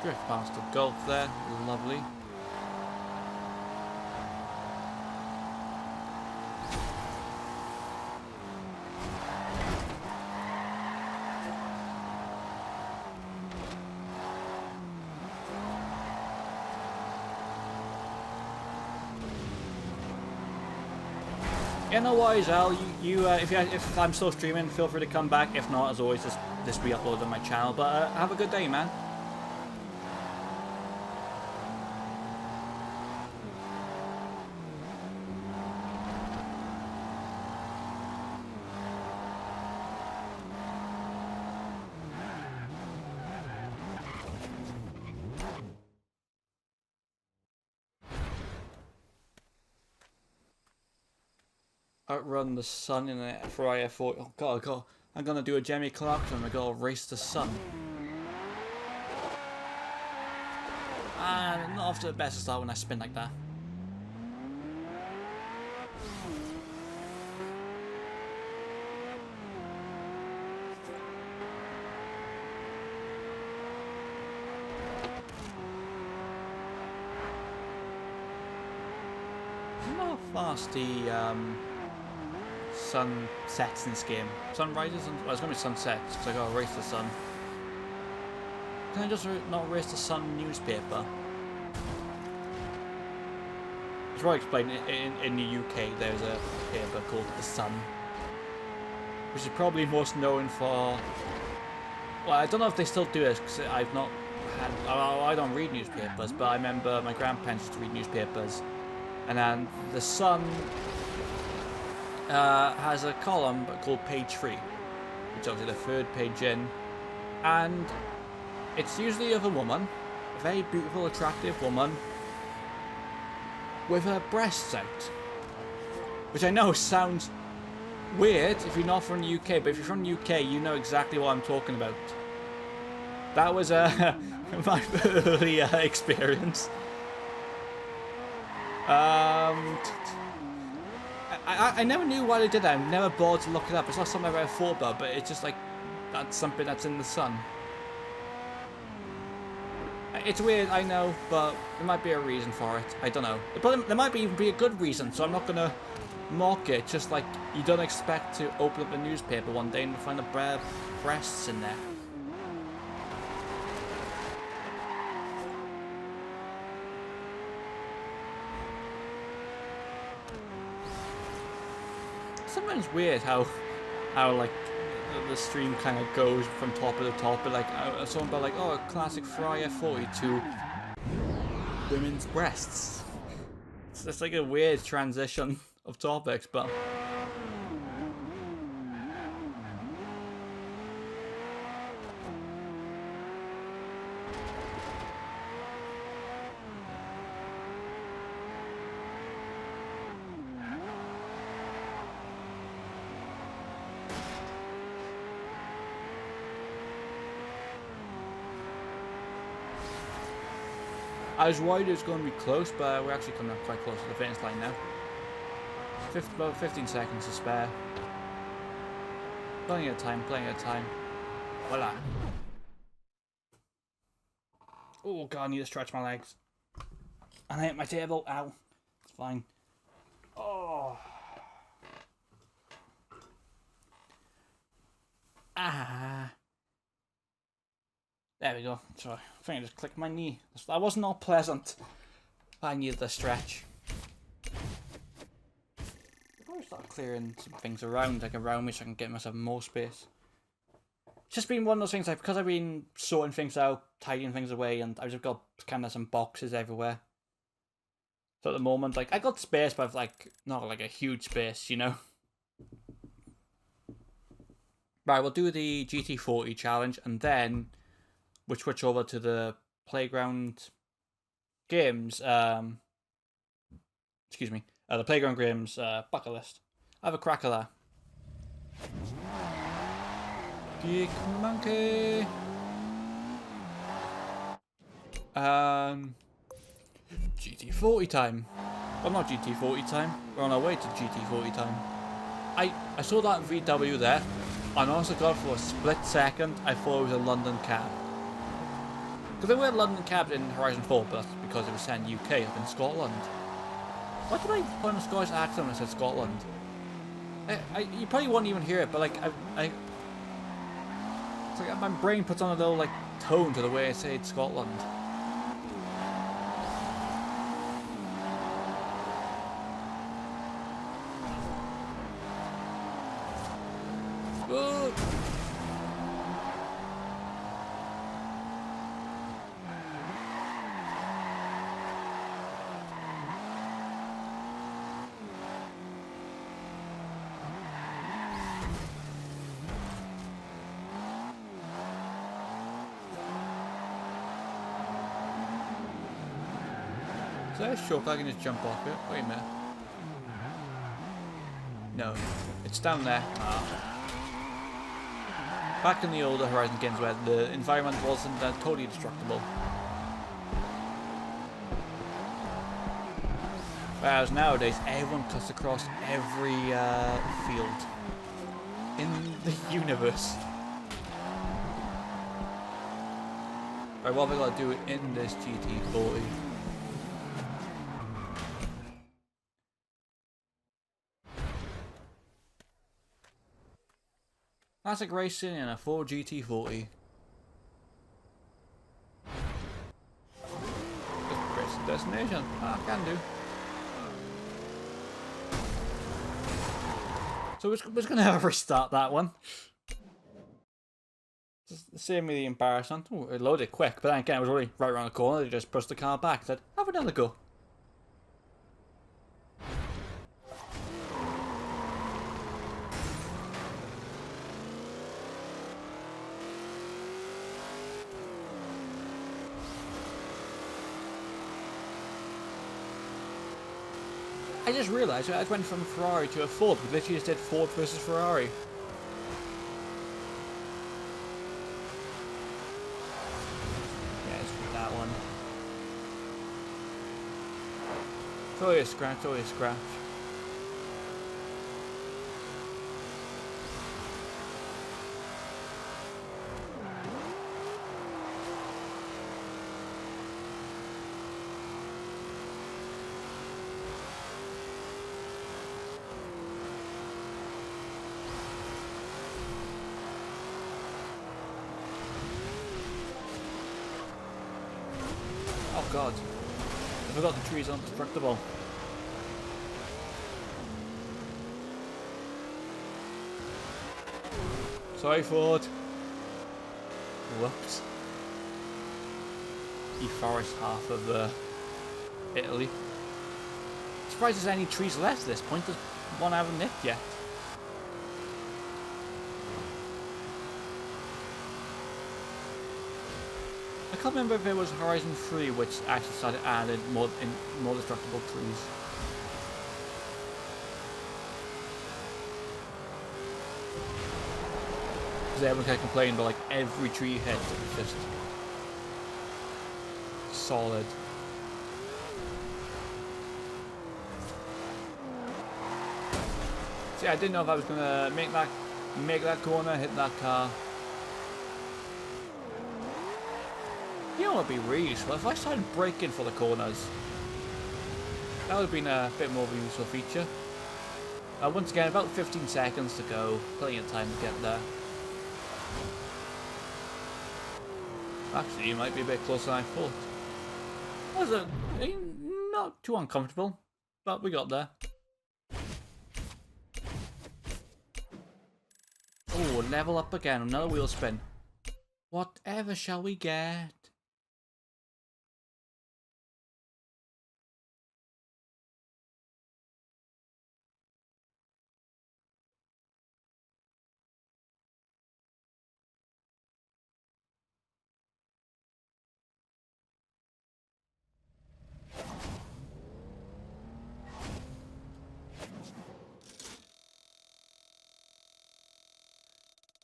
Speaker 1: Drift past the Golf there, lovely. Yeah, no worries, Al. If I'm still streaming, feel free to come back. If not, as always, just re-upload on my channel. But have a good day, man. Outrun the sun in a Ferrari F40. Oh god, I'm gonna do a Jamie Clarkson. I gotta race the sun. And not off to the best start when I spin like that. I don't know how fast the sun sets in this game. Sunrises and well, it's gonna be sunsets because I gotta race the sun. Can I just not race the sun newspaper? It's well explained in the UK. There's a paper called The Sun, which is probably most known for. Well, I don't know if they still do this because I've not had. I don't read newspapers, but I remember my grandparents used to read newspapers, and then The Sun has a column called Page 3, which is obviously the third page in, and it's usually of a woman, a very beautiful, attractive woman, with her breasts out. Which I know sounds weird if you're not from the UK, but if you're from the UK, you know exactly what I'm talking about. That was my early experience. I never knew why they did that. I never bothered to look it up. It's not something I've ever thought about, but it's just like that's something that's in the sun. It's weird, I know, but there might be a reason for it. I don't know. But there might even be a good reason, so I'm not gonna mock it. Just like you don't expect to open up a newspaper one day and find a pair of breasts in there. Sometimes weird how like the stream kind of goes from top to top, but like someone about like, oh, a classic Fry F40 to women's breasts. It's like a weird transition of topics, but I was worried it was going to be close, but we're actually coming up quite close to the finish line now. About 15 seconds to spare. Plenty of time, plenty of time. Voila. Oh god, I need to stretch my legs. And I hit my table. Ow. It's fine. Oh. Ah. There we go. Sorry, I think I just clicked my knee. That was not pleasant. I needed a stretch. I'll start clearing some things around me so I can get myself more space. It's just been one of those things, like, because I've been sorting things out, tidying things away, and I've just got kind of some boxes everywhere. So at the moment, like, I got space, but like not like a huge space, you know. Right, we'll do the GT40 challenge, and then we'll switch over to the playground games. Excuse me. The playground games bucket list. I have a crack at that. Geek monkey. GT40 time. Well, not GT40 time. We're on our way to GT40 time. I saw that VW there, and honestly, God, for a split second, I thought it was a London cab. Because there were London cabs in Horizon 4, but that's because it was saying UK up in Scotland. Why did I put on a Scottish accent when I said Scotland? You probably won't even hear it, but like it's like my brain puts on a little like tone to the way I say Scotland. Whoa. Is that a shortcut I can just jump off it? Wait a minute. No, it's down there. Back in the older Horizon games where the environment wasn't totally destructible. Whereas nowadays, everyone cuts across every field in the universe. Right, what have I got to do in this GT40? Classic racing in a Ford GT40. Racing destination. Can do. So we're just going to have a restart that one. Just save me the embarrassment. Oh, it loaded quick, but then again, it was already right around the corner. They just pushed the car back. Said, have another go. I just realised I went from Ferrari to a Ford. We literally just did Ford versus Ferrari. Yeah, let's put that one. Throw you a scratch, throw you a scratch. god. I forgot the trees aren't destructible. Sorry, Ford. Whoops. The forest half of Italy. Surprised there's any trees left at this point. There's one I haven't nicked yet. I can't remember if it was Horizon 3 which actually started adding more destructible trees. Because everyone can complain about like every tree hit is just solid. See, I didn't know if I was gonna make that corner, hit that car. You know what would be really useful? If I started braking for the corners. That would have been a bit more of a useful feature. Once again, about 15 seconds to go. Plenty of time to get there. Actually, you might be a bit closer than I thought. That was not too uncomfortable, but we got there. Oh, level up again. Another wheel spin. Whatever shall we get?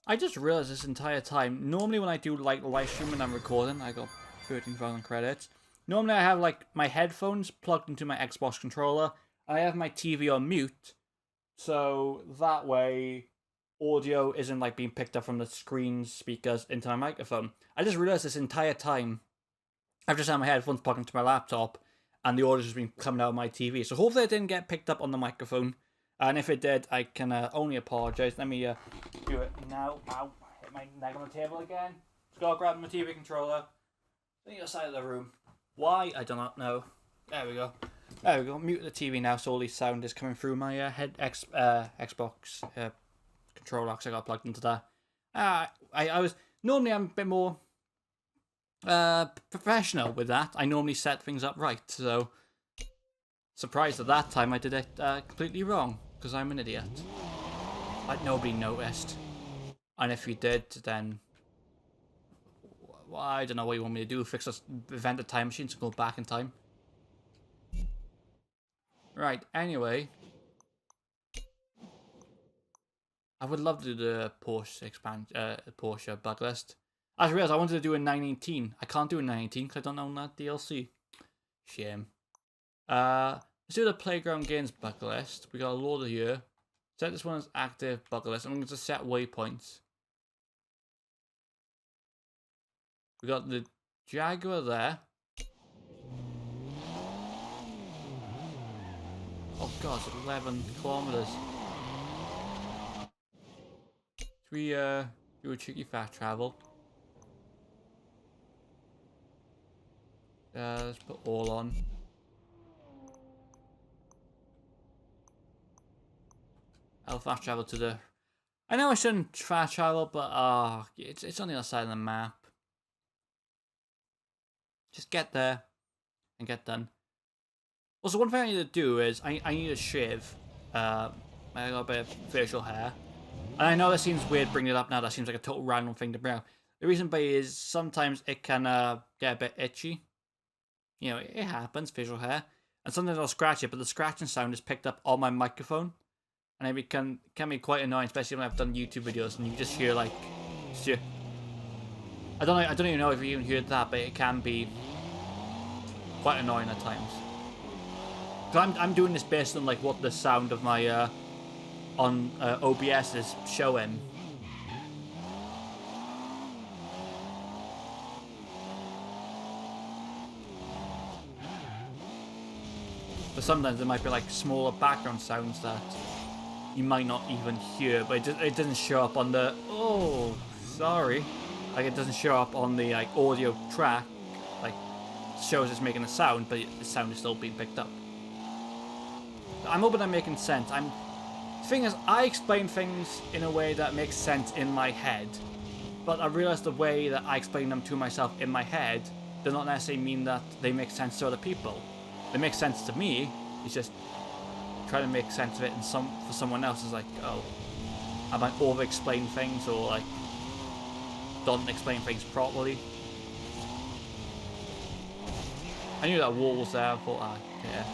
Speaker 1: I just realized this entire time, normally when I do like live stream and I'm recording, I got 13,000 credits. Normally I have like my headphones plugged into my Xbox controller. I have my TV on mute, so that way audio isn't like being picked up from the screen speakers into my microphone. I just realized this entire time I've just had my headphones plugged into my laptop and the audio's just been coming out of my TV. So hopefully it didn't get picked up on the microphone. And if it did, I can only apologise. Let me do it now. Ow, hit my neck on the table again. Just gotta grab my TV controller. On the other side of the room. Why? I do not know. There we go. There we go. Mute the TV now, so all the sound is coming through my Xbox controller, because I got plugged into that. I was normally I'm a bit more professional with that. I normally set things up right, so surprised at that time I did it completely wrong, because I'm an idiot. Like nobody noticed. And if you did, then well, I don't know what you want me to do. Fix this, invent the time machine to go back in time. Right, anyway. I would love to do the Porsche Porsche bug list. I just realized I wanted to do a 918. I can't do a 918 because I don't own that DLC. Shame. Let's do the Playground Games bug list. We got a load of here. Set this one as active bug list. I'm going to set waypoints. We got the Jaguar there. Oh god, it's 11 kilometers. Should we do a cheeky fast travel? Let's put all on. I'll fast travel to the... I know I shouldn't fast travel, but it's on the other side of the map. Just get there and get done. Also, one thing I need to do is I need to shave. I got a bit of facial hair. And I know that seems weird bringing it up now. That seems like a total random thing to bring up. The reason being is sometimes it can get a bit itchy. You know, it happens, facial hair. And sometimes I'll scratch it, but the scratching sound is picked up on my microphone. And it can be quite annoying, especially when I've done YouTube videos and you just hear like... I don't even know if you even heard that, but it can be quite annoying at times. So I'm doing this based on like what the sound of my on OBS is showing. But sometimes there might be like smaller background sounds that you might not even hear, but it doesn't show up on the... Oh, sorry. Like it doesn't show up on the like audio track. Like shows it's making a sound, but the sound is still being picked up. I'm hoping I'm making sense. The thing is, I explain things in a way that makes sense in my head, but I realize the way that I explain them to myself in my head does not necessarily mean that they make sense to other people. They make sense to me. It's just trying to make sense of it for someone else is like, oh, I might over-explain things or like don't explain things properly. I knew that wall was there. I thought, ah, yeah.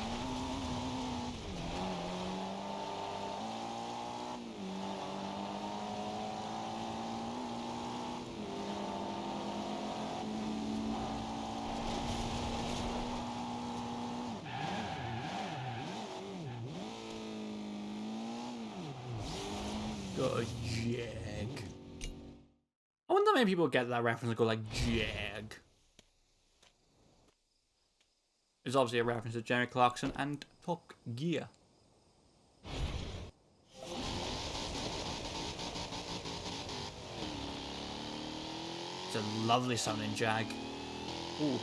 Speaker 1: Got a Jag. I wonder how many people get that reference and go like Jag. It's obviously a reference to Jeremy Clarkson and Top Gear. It's a lovely sounding Jag. Ooh.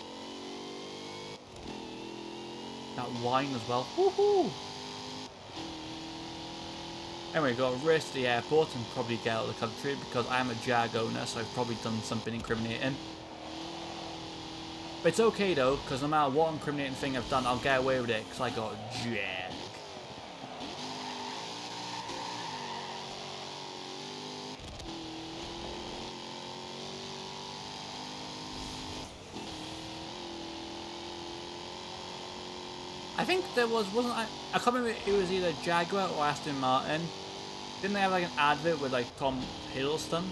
Speaker 1: That wine as well. Woohoo! Anyway, got to race to the airport and probably get out of the country because I am a Jag owner, so I've probably done something incriminating. But it's okay though, because no matter what incriminating thing I've done, I'll get away with it because I got a Jag. I think there wasn't I can't remember if it was either Jaguar or Aston Martin. Didn't they have like an advert with like Tom Hiddleston,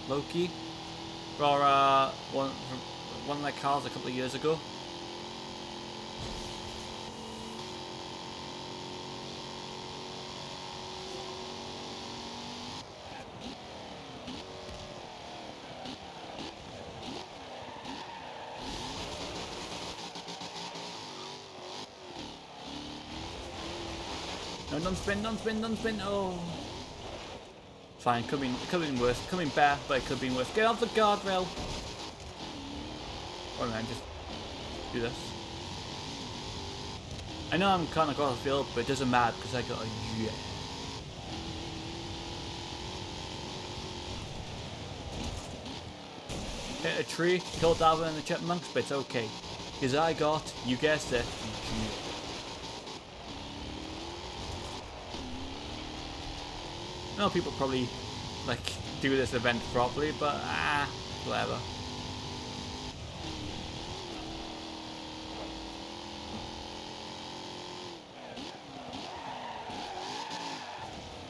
Speaker 1: Loki, for one of their cars a couple of years ago? No, don't spin, don't spin, don't spin. Oh. Fine, could have been worse. Could have been better, but it could have been worse. Get off the guardrail. Oh man, just do this. I know I'm kind of across the field, but it doesn't matter because I got a jet. Hit a tree, killed Alvin and the chipmunks, but it's okay. Because I got, you guessed it, jet. I know people probably like do this event properly, but whatever.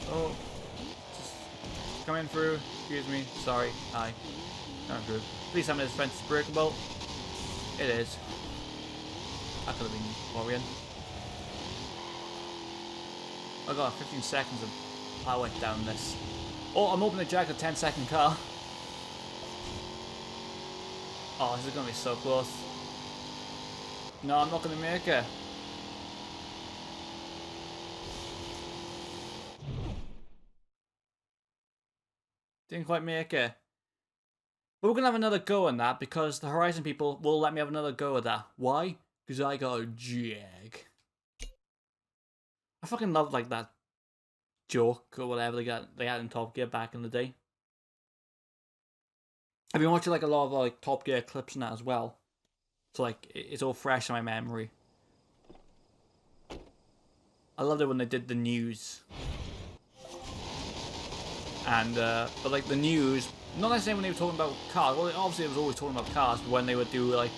Speaker 1: Oh, just coming through. Excuse me. Sorry. Hi. Coming through. Please tell me this fence is breakable. It is. That could have been worrying. I got 15 seconds of power down this. Oh, I'm opening the jack a 10-second car. Oh, this is going to be so close. No, I'm not going to make it. Didn't quite make it. But we're going to have another go on that because the Horizon people will let me have another go at that. Why? Because I got a Jag. I fucking love like that joke or whatever they had in Top Gear back in the day. I've been watching like a lot of like Top Gear clips and that as well, so like it's all fresh in my memory. I loved it when they did the news, and but like the news, not necessarily when they were talking about cars. Well, obviously it was always talking about cars, but when they would do like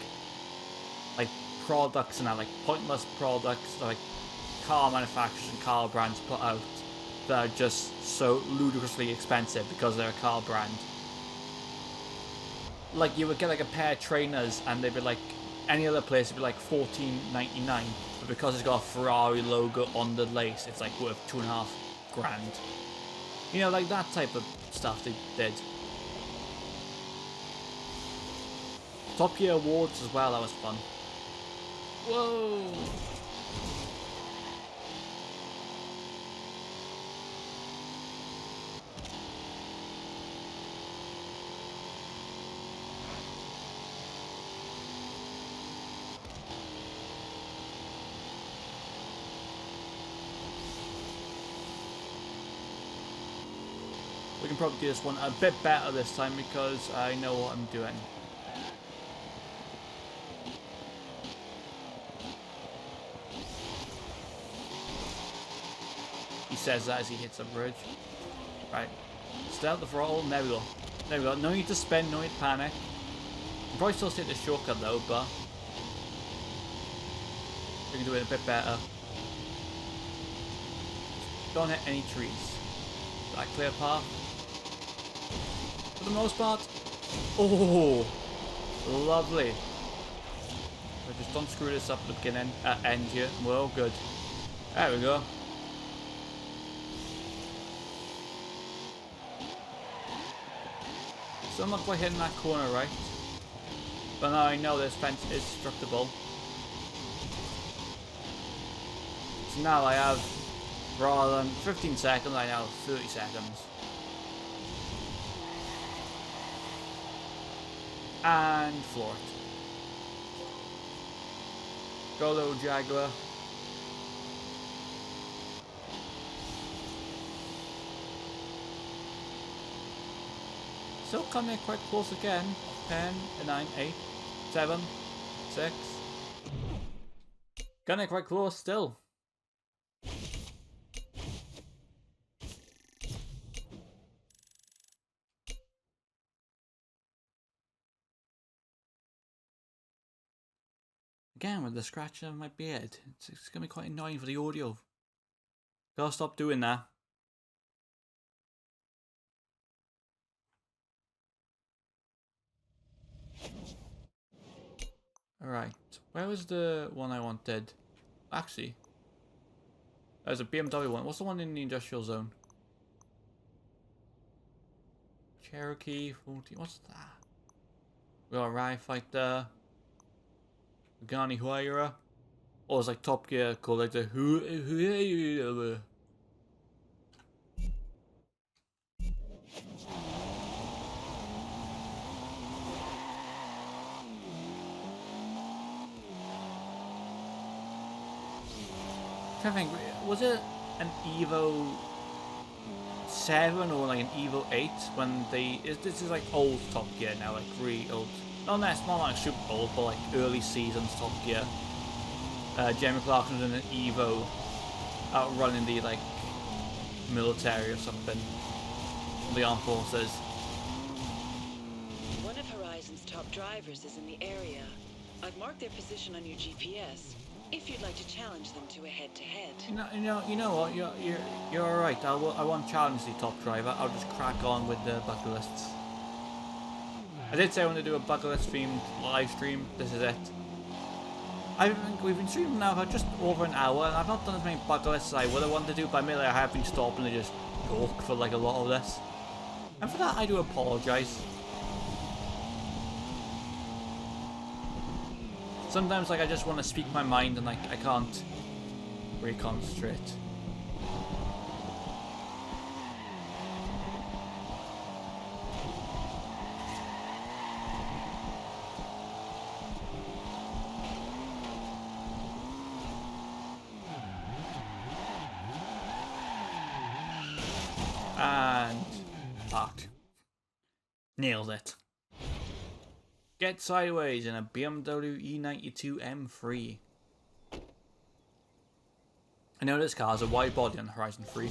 Speaker 1: products and that, like pointless products, like car manufacturers and car brands put out that are just so ludicrously expensive because they're a car brand. Like you would get like a pair of trainers and they'd be like, any other place would be like $14.99, but because it's got a Ferrari logo on the lace, it's like worth $2.5 grand. You know, like that type of stuff they did. Top Gear Awards as well, that was fun. Whoa! probably do this one a bit better this time because I know what I'm doing. He says that as he hits a bridge. Right. Stay out the throttle. There we go. There we go. No need to spin, no need to panic. I'll probably still take the shortcut though, but we can do it a bit better. Don't hit any trees. Is that a clear path? For the most part. Oh, lovely. So just don't screw this up at the beginning, end here. We're all good. There we go. So I'm not quite hitting that corner right. But now I know this fence is destructible. So now I have, rather than 15 seconds, I now have 30 seconds. And floor it. Go little Jaguar. Still coming quite close again. 10, 9, 8, 7, 6. Getting quite close still. Again with the scratching of my beard. It's going to be quite annoying for the audio. Gotta stop doing that. Alright, where was the one I wanted? Actually, there's a BMW one. What's the one in the industrial zone? Cherokee 40. What's that? We got a Ride Fighter. Pagani Huayra. Oh, it's like Top Gear called like the who. I think, was it an Evo 7 or like an Evo 8 when they, this is like old Top Gear now, like really old. No, it's not like super old, but like early seasons Top Gear. Jeremy Clarkson was in an Evo outrunning the like military or something, the armed forces.
Speaker 3: One of Horizon's top drivers is in the area. I've marked their position on your GPS. If you'd like to challenge them to a head-to-head.
Speaker 1: You know what? You're all right. I won't challenge the top driver. I'll just crack on with the bucket lists. I did say I want to do a bucket list themed live stream. This is it. I think we've been streaming now for just over an hour, and I've not done as many bucket lists as I would have wanted to do. But admittedly, I have been stopping to just talk for like a lot of this, and for that I do apologise. Sometimes like I just want to speak my mind and like I can't really concentrate. And parked. Nailed it. Get sideways in a BMW E92 M3. I know this car has a wide body on the Horizon 3.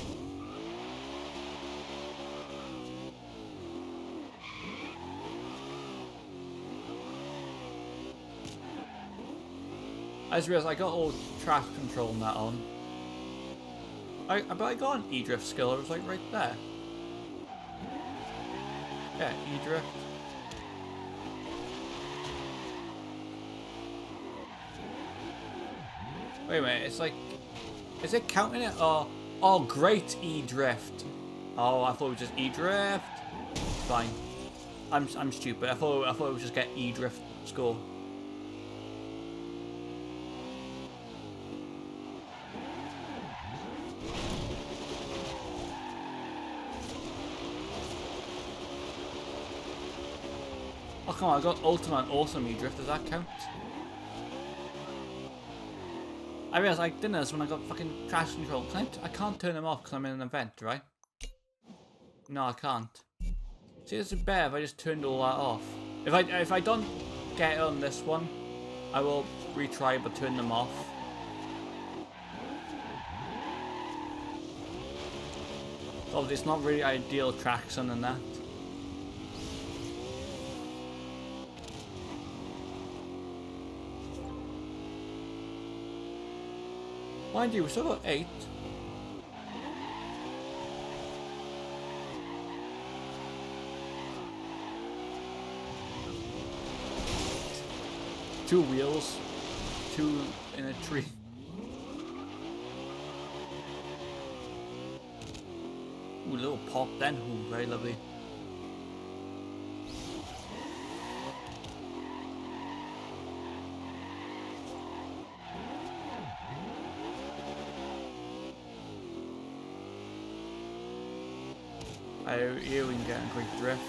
Speaker 1: I just realised I got all traffic control and that on. But I got an E-drift skill, it was like right there. Yeah, E-drift. Wait a minute, it's like, is it counting it? Oh, great E-drift. Oh, I thought it was just E-drift. Fine. I'm stupid. I thought it would just get E-drift score. Oh come on, I got Ultimate and Awesome E-drift. Does that count? I realised I didn't know this when I got fucking traction control. I can't turn them off because I'm in an event, right? No, I can't. See, this is better if I just turned all that off. If I don't get it on this one, I will retry but turn them off. Obviously, it's not really ideal traction and that. Mind you, we still got 8. Two wheels, 2 in a tree. Ooh, little pop then. Ooh, very lovely. Here we can get a quick drift.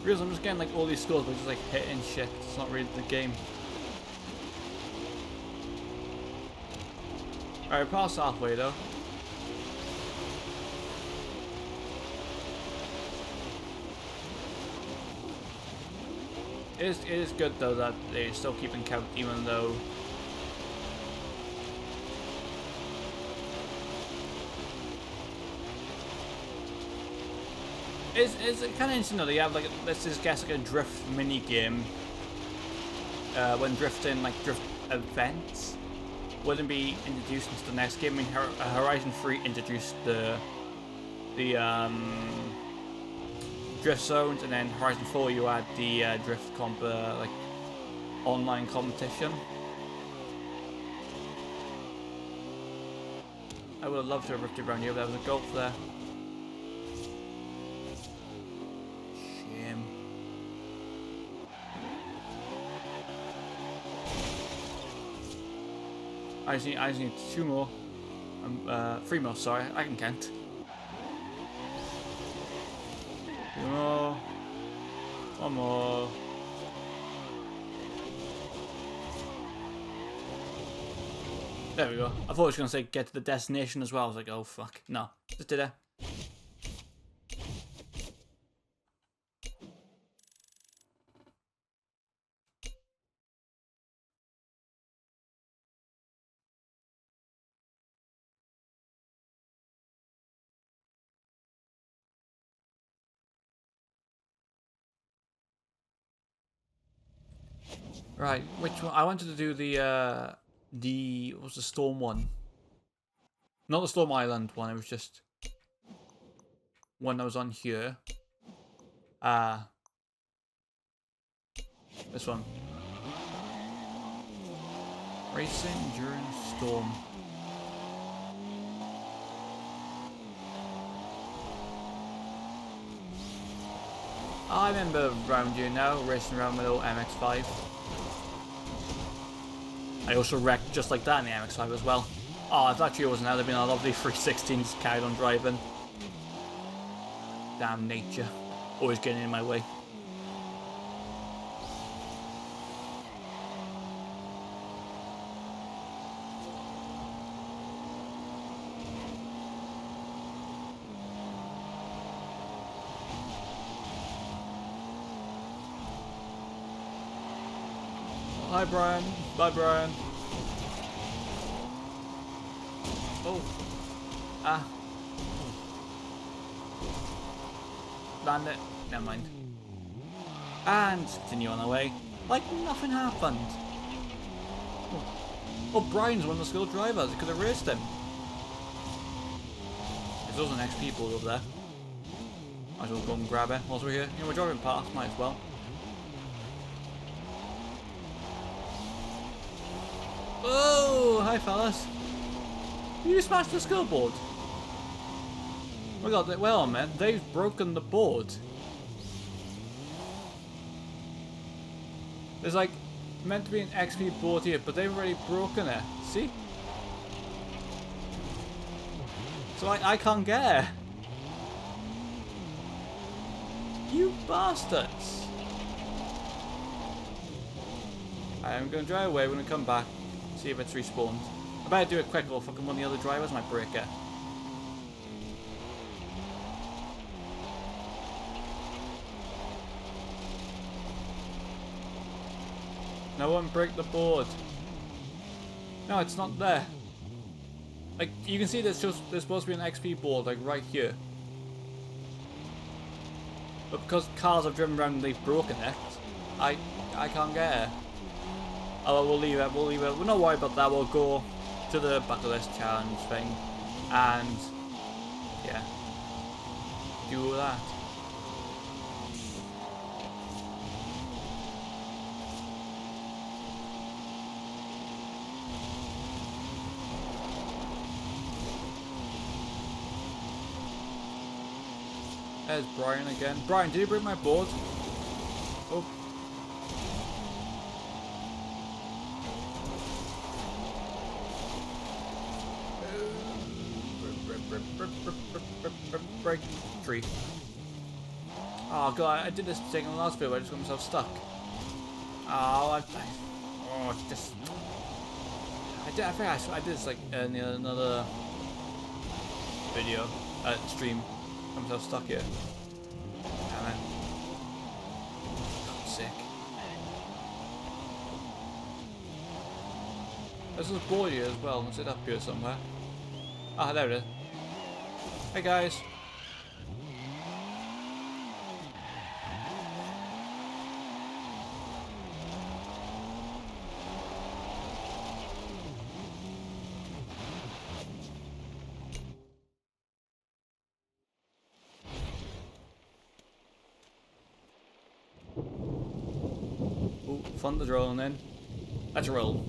Speaker 1: Because I'm just getting like all these scores, but just like hitting shit. It's not really the game. Alright, we're past halfway though. It is good though that they're still keeping count, even though it's kind of interesting though. They have like, let's just guess, like a drift mini game. When drifting, like drift events wouldn't be introduced into the next game. I mean, Horizon 3 introduced the drift zones, and then Horizon 4 you had the drift like online competition. I would have loved to have ripped it around here, but there was a golf there. Shame. I just need 2 more. 3 more, sorry, I can count. 2 more. 1 more. There we go. I thought I was going to say get to the destination as well. I was like, oh fuck. No, just did it. Right, which one? I wanted to do what was the Storm one? Not the Storm Island one, it was just one that was on here. This one. Racing during storm. I remember around here now, racing around with little MX-5. I also wrecked just like that in the MX-5 as well. Oh, if that actually wasn't, that'd have been a lovely 316 just carried on driving. Damn nature. Always getting in my way. Hi Brian. Bye Brian. Oh. Ah. Land it. Never mind. And continue on our way. Like nothing happened. Oh, Brian's one of the skilled drivers. I could have raced him. There's also next people over there. Might as well go and grab it whilst we're here. You know, we're driving past, might as well. Oh, hi fellas. You smashed the scoreboard. Oh my god, well man, they've broken the board. There's like meant to be an XP board here, but they've already broken it. See? So I can't get it. You bastards. I'm gonna drive away, we're gonna come back, see if it's respawned. I better do it quick or fucking one of the other drivers might break it. No one break the board. No, it's not there. Like, you can see there's supposed to be an XP board, like, right here. But because cars have driven around and they've broken it, I can't get it. Oh, we'll leave it, We'll not worry about that, we'll go to the bucket list challenge thing. And, yeah. Do that. There's Brian again. Brian, did you bring my board? Oh. Break tree. Oh god, I did this thing in the last video, I just got myself stuck. Oh, just. I think I did this like in another video, stream. Got myself stuck here. Damn it. I'm sick. There's a board here as well. Is it up here somewhere? Ah, there it is. Hey guys. Ooh, fun to drone in. Let's roll.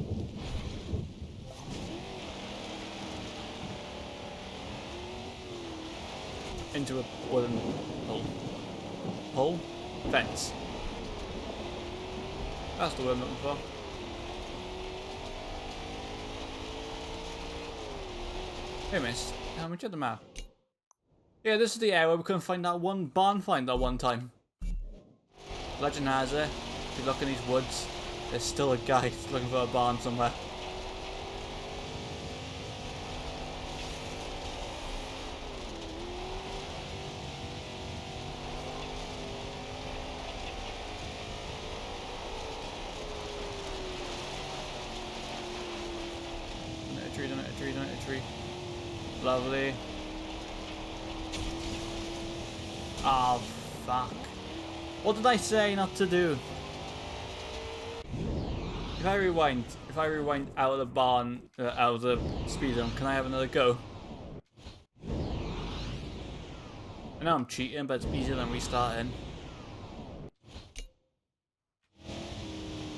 Speaker 1: Into a wooden hole. Hole? Fence. That's the word I'm looking for. Hey miss, how much of the map? Yeah, this is the area where we couldn't find that one barn find that one time. Legend has it, if you look in these woods, there's still a guy looking for a barn somewhere. Don't hit a tree. Lovely. Oh, fuck. What did I say not to do? If I rewind out of the barn, out of the speed zone, can I have another go? I know I'm cheating, but it's easier than restarting.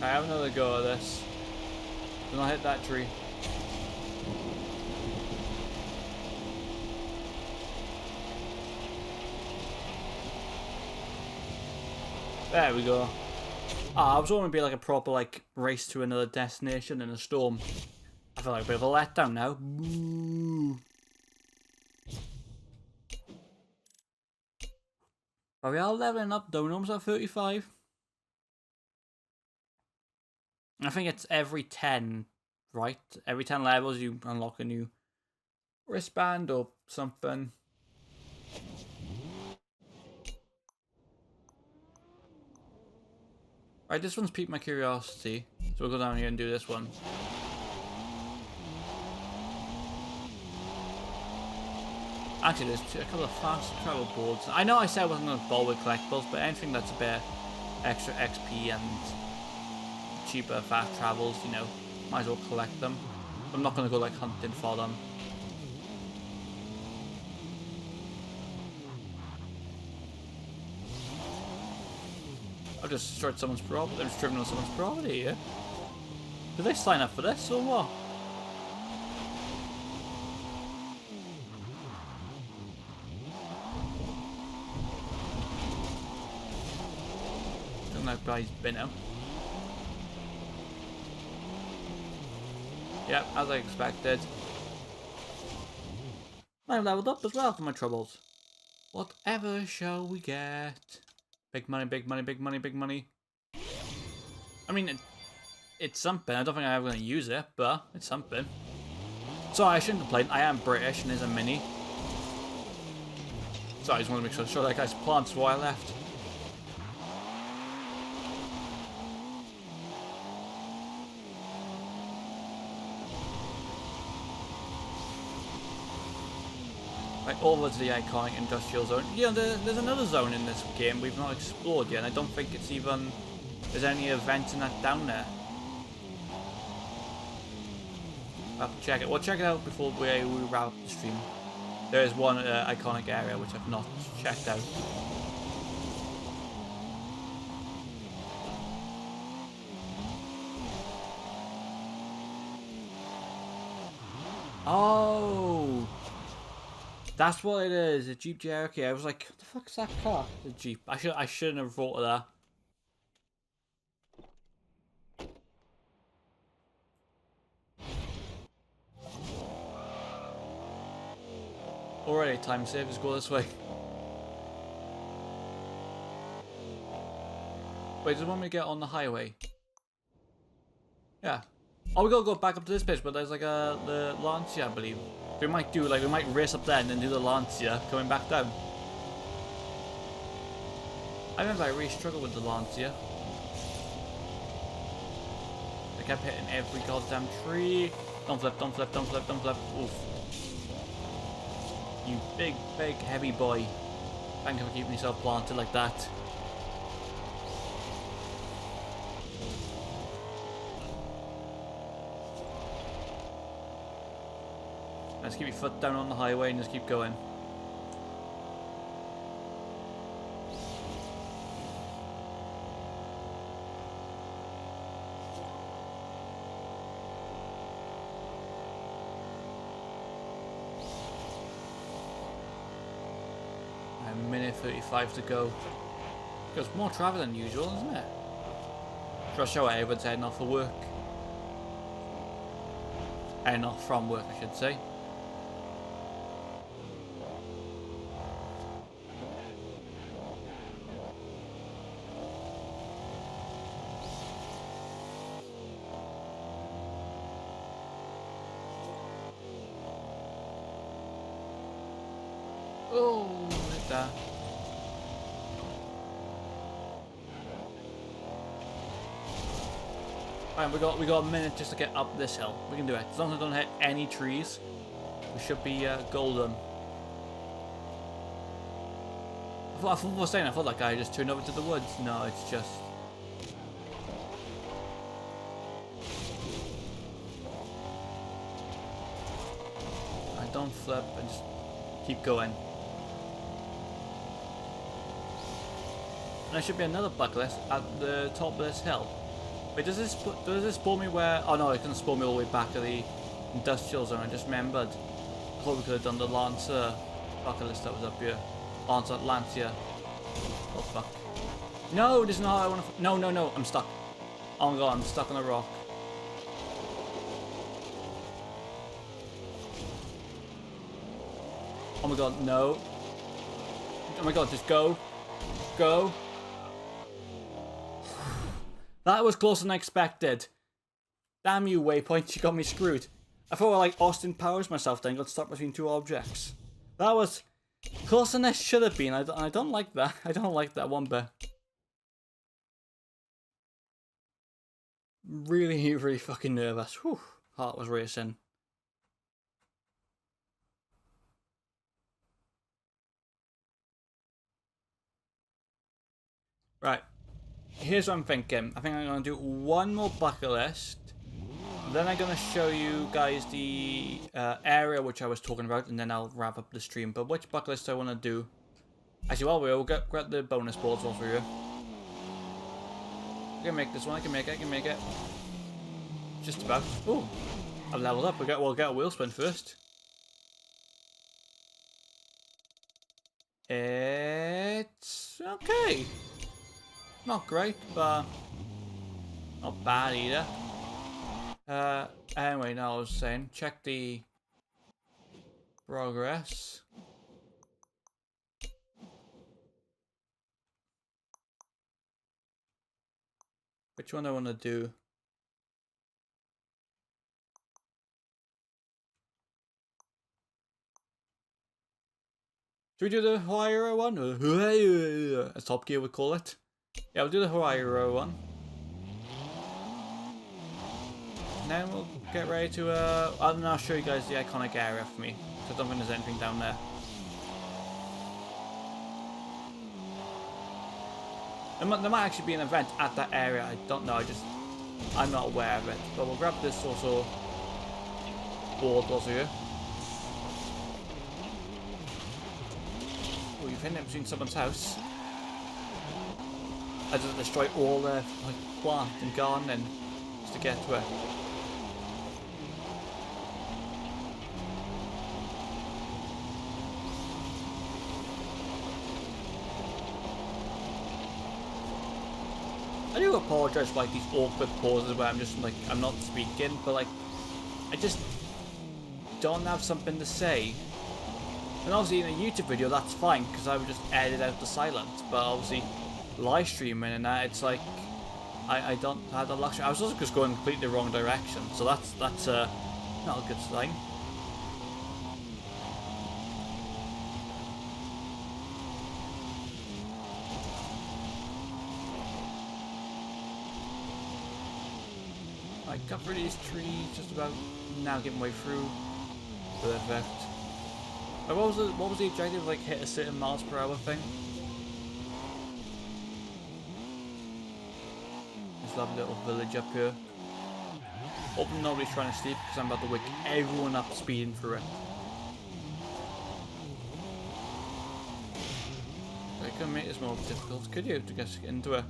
Speaker 1: I have another go at this. Do not hit that tree. There we go. Ah, I was hoping it'd be like a proper like race to another destination in a storm. I feel like a bit of a letdown now. Boo. Are we all leveling up though? We're almost at 35. I think it's every 10, right? Every 10 levels you unlock a new wristband or something. Right, this one's piqued my curiosity, so we'll go down here and do this one. Actually, there's a couple of fast travel boards. I know I said I wasn't going to bother with collectibles, but anything that's a bit extra XP and cheaper fast travels, you know, might as well collect them. I'm not going to go like hunting for them. I've just destroyed someone's property. I've just driven on someone's property here. Did they sign up for this or what? Don't know if guy's been out. Yep, as I expected. I leveled up as well for my troubles. Whatever shall we get? Big money, big money, big money, big money. I mean, it's something. I don't think I'm ever going to use it, but it's something. Sorry, I shouldn't complain. I am British and there's a Mini. Sorry, I just want to make sure that guy's plants before I left. Right, over to the iconic industrial zone. Yeah, there's another zone in this game we've not explored yet, and I don't think it's even... There's any events in that down there. I'll have to check it. We'll check it out before we wrap up the stream. There is one iconic area which I've not checked out. Oh! That's what it is, a Jeep Cherokee. I was like, what the fuck is that car? The Jeep. I shouldn't have thought of that. Already, time save, let's go this way. Wait, does it want me to get on the highway? Yeah. Oh, we gotta go back up to this place, but there's like the Lancia, I believe. We might do, like, we might race up there and then do the Lancia coming back down. I remember I really struggled with the Lancia. I kept hitting every goddamn tree. Don't flip, don't flip, don't flip, don't flip. Oof. You big, big, heavy boy. Thank you for keeping yourself planted like that. Let's keep your foot down on the highway and just keep going. A minute 35 to go. There's more travel than usual, isn't it? Rush hour, everyone's heading off for work. Heading off from work, I should say. Oh, like that. Alright, we got a minute just to get up this hill. We can do it. As long as I don't hit any trees, we should be golden. I thought that guy just turned over to the woods. No, it's just... I don't flip, I just keep going. And there should be another bucket list at the top of this hill. Wait, does this spawn me where... Oh no, it can spawn me all the way back to the industrial zone. I just remembered. I thought we could have done the Lancer bucket list that was up here. Lancia. Oh fuck. No, this is not how I want to... No, no, no, I'm stuck. Oh my god, I'm stuck on a rock. Oh my god, no. Oh my god, just go. Go. That was closer than I expected. Damn you, Waypoint, you got me screwed. I thought I like Austin Powers myself then, got stuck between two objects. That was closer than it should have been. I don't like that. I don't like that one bit. Really, really fucking nervous. Whew. Heart was racing. Right. Here's what I'm thinking. I think I'm going to do one more bucket list. Then I'm going to show you guys the area which I was talking about, and then I'll wrap up the stream. But which bucket list I want to do? Actually, while we'll get the bonus balls off of you. I can make this one. I can make it. I can make it. Just about. Oh, I've leveled up. We'll get a wheel spin first. It's okay. Not great, but not bad either. Anyway, now I was saying, check the progress. Which one I want to do? Should we do the Huayra one? Or as Top Gear would call it. Yeah, we'll do the Huayra one. And then we'll get ready to, I'll show you guys the iconic area for me. So I don't think there's anything down there. There might actually be an event at that area. I don't know. I'm not aware of it. But we'll grab this also board also here. Oh, you've hidden it between someone's house. I just destroy all their plant and garden just to get to it. I do apologise for these awkward pauses where I'm not speaking, but I just don't have something to say. And obviously in a YouTube video that's fine because I would just edit out the silence, but obviously live streaming and that, it's like I don't have the luxury. I was also just going completely the wrong direction, so that's not a good sign. I got through these trees just about now, getting my way through. Perfect. What was the objective? Like hit a certain miles per hour thing? This lovely little village up here. Hoping nobody's trying to sleep because I'm about to wake everyone up speeding through it. I could make this more difficult, could you, to get into it?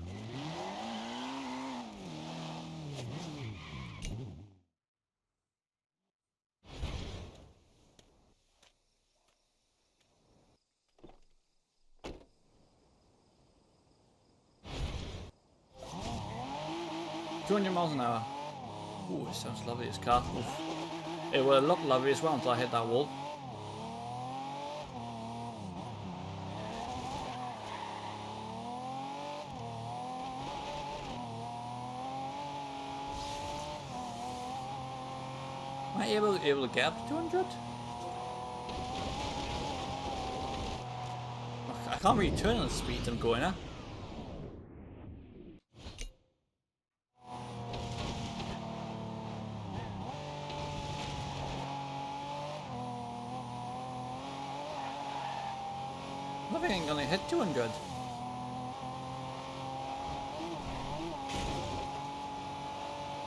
Speaker 1: $200 an hour. Ooh, it sounds lovely, this car. Oof. It will look lovely as well until I hit that wall. Am I able to get up to 200? I can't really turn on the speed I'm going at. I think I'm gonna hit 200.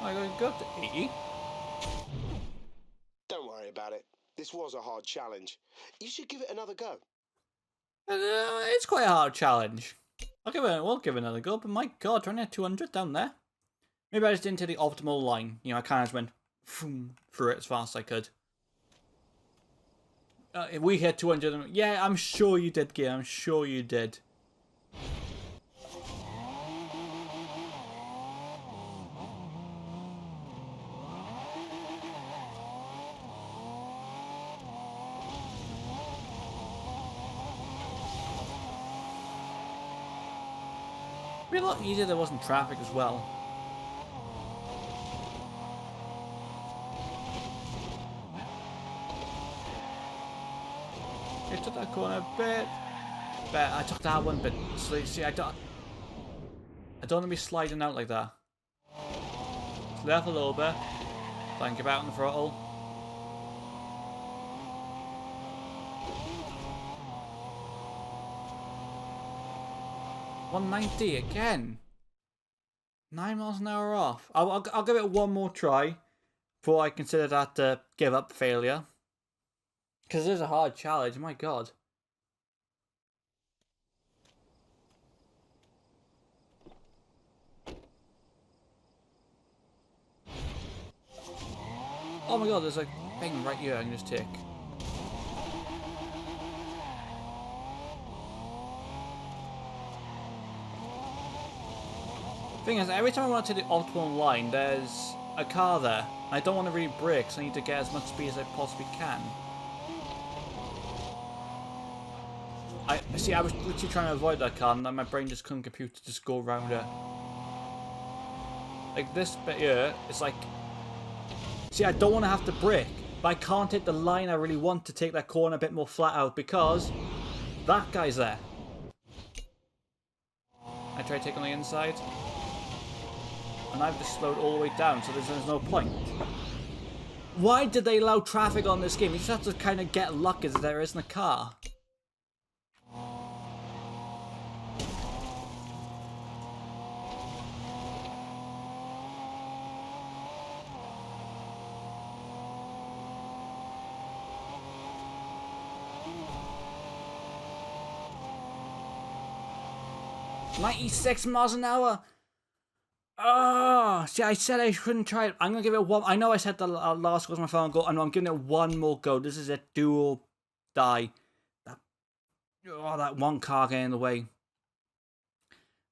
Speaker 1: I gotta go up to 80.
Speaker 2: Don't worry about it. This was a hard challenge. You should give it another go.
Speaker 1: It's quite a hard challenge. We'll give it another go, but my god, trying to hit 200 down there. Maybe I just didn't hit the optimal line. You know, I kind of just went through it as fast as I could. If we hit 200, yeah, I'm sure you did, Gear. I'm sure you did. It'd be a lot easier if there wasn't traffic as well. I took that corner a bit, but I took that one bit. See, I don't want to be sliding out like that. Left a little bit. Thank you, out on the throttle. 190 again. 9 miles an hour off. I'll give it one more try before I consider that a give up failure. Because it is a hard challenge, my god. Oh my god, there's a thing right here I can just take. Thing is, every time I want to the optimal line, there's a car there. I don't want to really brake, so I need to get as much speed as I possibly can. I was literally trying to avoid that car, and then my brain just couldn't compute to just go around it. Like this bit here, it's like... See, I don't want to have to brake, but I can't take the line I really want to take that corner a bit more flat out because That guy's there. I try to take on the inside. And I've just slowed all the way down, so there's no point. Why did they allow traffic on this game? You just have to kind of get lucky that there isn't a car. $96 miles an hour. Oh, see, I said I shouldn't try it. I'm gonna give it one. I know I said the last goal was my final goal. I know I'm giving it one more go. This is a do or die. That one car getting in the way.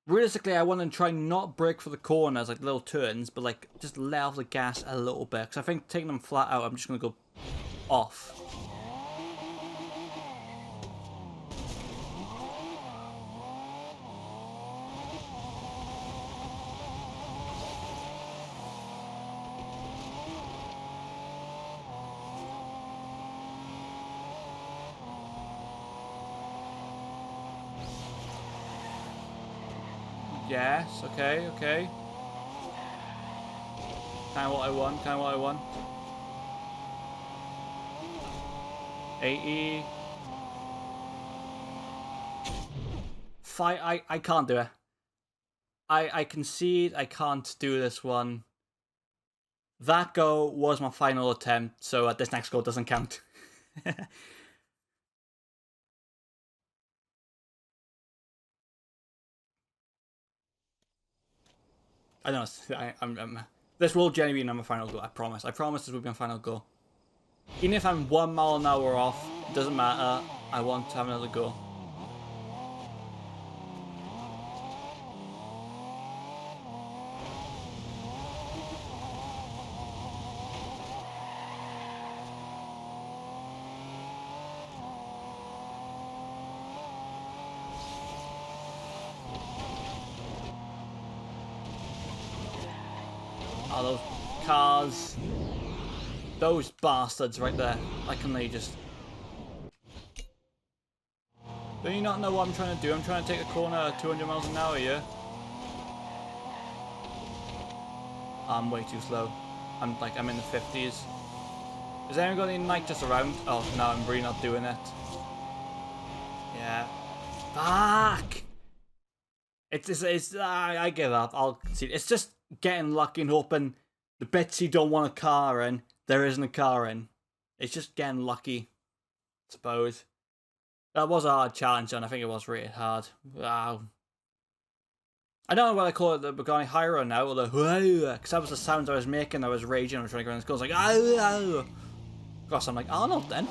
Speaker 1: Realistically, I want to try not brake for the corners, like little turns, but like just let off the gas a little bit. Because I think taking them flat out, I'm just gonna go off. Yes, okay, okay. Kind of what I want. 80. I can't do it. I concede I can't do this one. That go was my final attempt, so this next goal doesn't count. I know. This will genuinely be my final goal. I promise. I promise this will be my final goal. Even if I'm 1 mile an hour off, it doesn't matter. I want to have another go. Oh, those cars. Those bastards right there. Why can they just... Do you not know what I'm trying to do? I'm trying to take a corner at 200 miles an hour, yeah? I'm way too slow. I'm in the 50s. Has anyone got any night just around? Oh, no, I'm really not doing it. Yeah. Fuck! I give up. I'll concede. It's just getting lucky and hoping the bits you don't want a car in, there isn't a car in. It's just getting lucky, I suppose. That was a hard challenge, and I think it was really hard. Wow. I don't know what I call it, the Bugatti Hyro now, or the because that was the sounds I was making. I was raging. I was trying to go in this goal. I was like, gosh, I'm like Arnold then.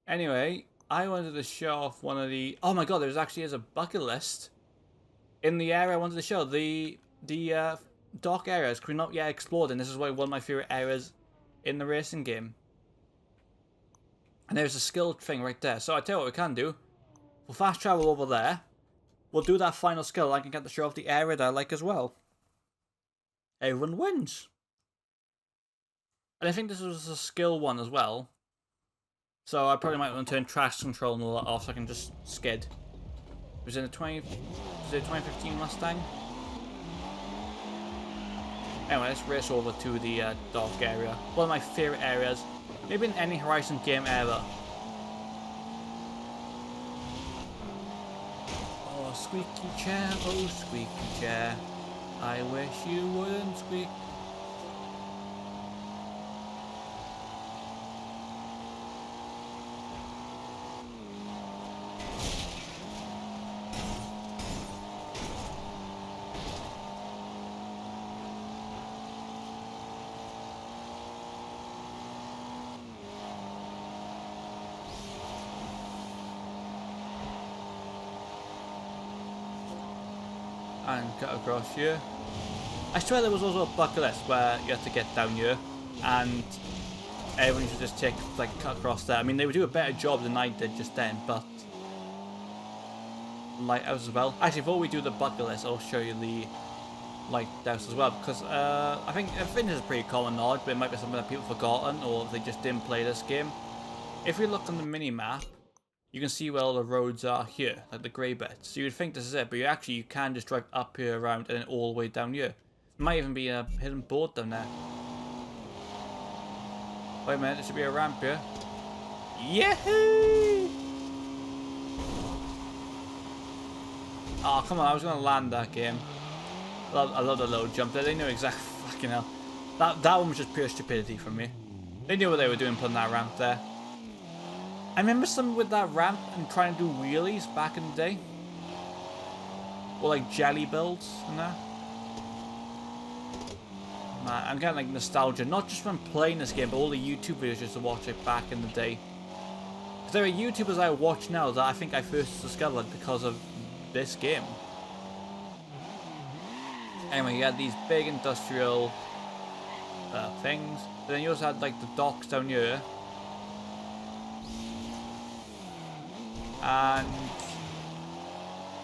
Speaker 1: Anyway, I wanted to show off one of the... Oh my god, there actually is a bucket list in the area I wanted to show. The dark areas we're not yet explored, and this is one of my favourite areas in the racing game. And there's a skill thing right there. So I tell you what we can do. We'll fast travel over there. We'll do that final skill. I can get to show off the area that I like as well. Everyone wins. And I think this was a skill one as well. So I probably might want to turn traction control and all that off so I can just skid. It was in the 2015 Mustang. Anyway, let's race over to the dark area. One of my favourite areas. Maybe in any Horizon game ever. Oh, squeaky chair, oh squeaky chair. I wish you wouldn't squeak. And cut across here. I swear there was also a bucket list where you had to get down here and everyone should just take cut across there. I mean, they would do a better job than I did just then, but lighthouse as well. Actually, before we do the bucket list, I'll show you the lighthouse as well, because I think this is pretty common knowledge, but it might be something that people have forgotten or they just didn't play this game. If we look on the mini map, you can see where all the roads are here, like the grey bits. So you would think this is it, but you can just drive up here around and then all the way down here. There might even be a hidden board down there. Wait a minute, there should be a ramp here. Yahoo! Oh, come on, I was going to land that game. I love the little jump there. They knew exactly, fucking hell. That one was just pure stupidity from me. They knew what they were doing putting that ramp there. I remember something with that ramp and trying to do wheelies back in the day. Or like jelly builds and that. Man, I'm getting like nostalgia, not just from playing this game, but all the YouTube videos just to watch it back in the day. Because there are YouTubers I watch now that I think I first discovered because of this game. Anyway, you had these big industrial things. But then you also had like the docks down here. And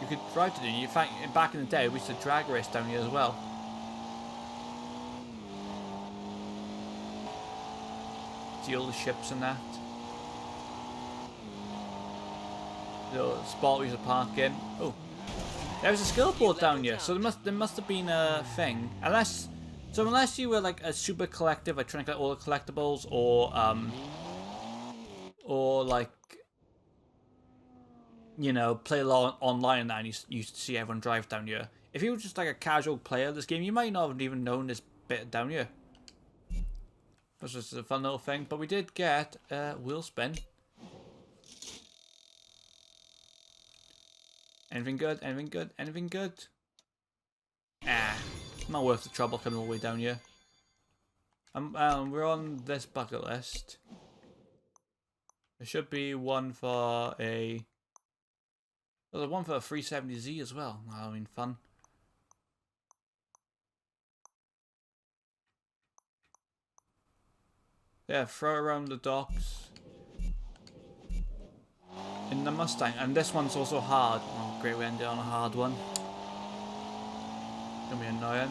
Speaker 1: you could drive to them. In fact, back in the day, we used to drag race down here as well. See all the ships and that. The spot we used to park in. Oh, there was a skill board down here, so there must have been a thing. Unless you were like a super collective, like trying to collect all the collectibles, or like, you know, play a lot online and you used to see everyone drive down here. If you were just like a casual player of this game, you might not have even known this bit down here. That's just a fun little thing, but we did get a wheel spin. Anything good? Anything good? Anything good? Ah, not worth the trouble coming all the way down here. We're on this bucket list. There should be one for a... There's one for a 370Z as well. I mean, fun. Yeah, throw around the docks. In the Mustang. And this one's also hard. Oh, great, we ended on a hard one. It's gonna be annoying.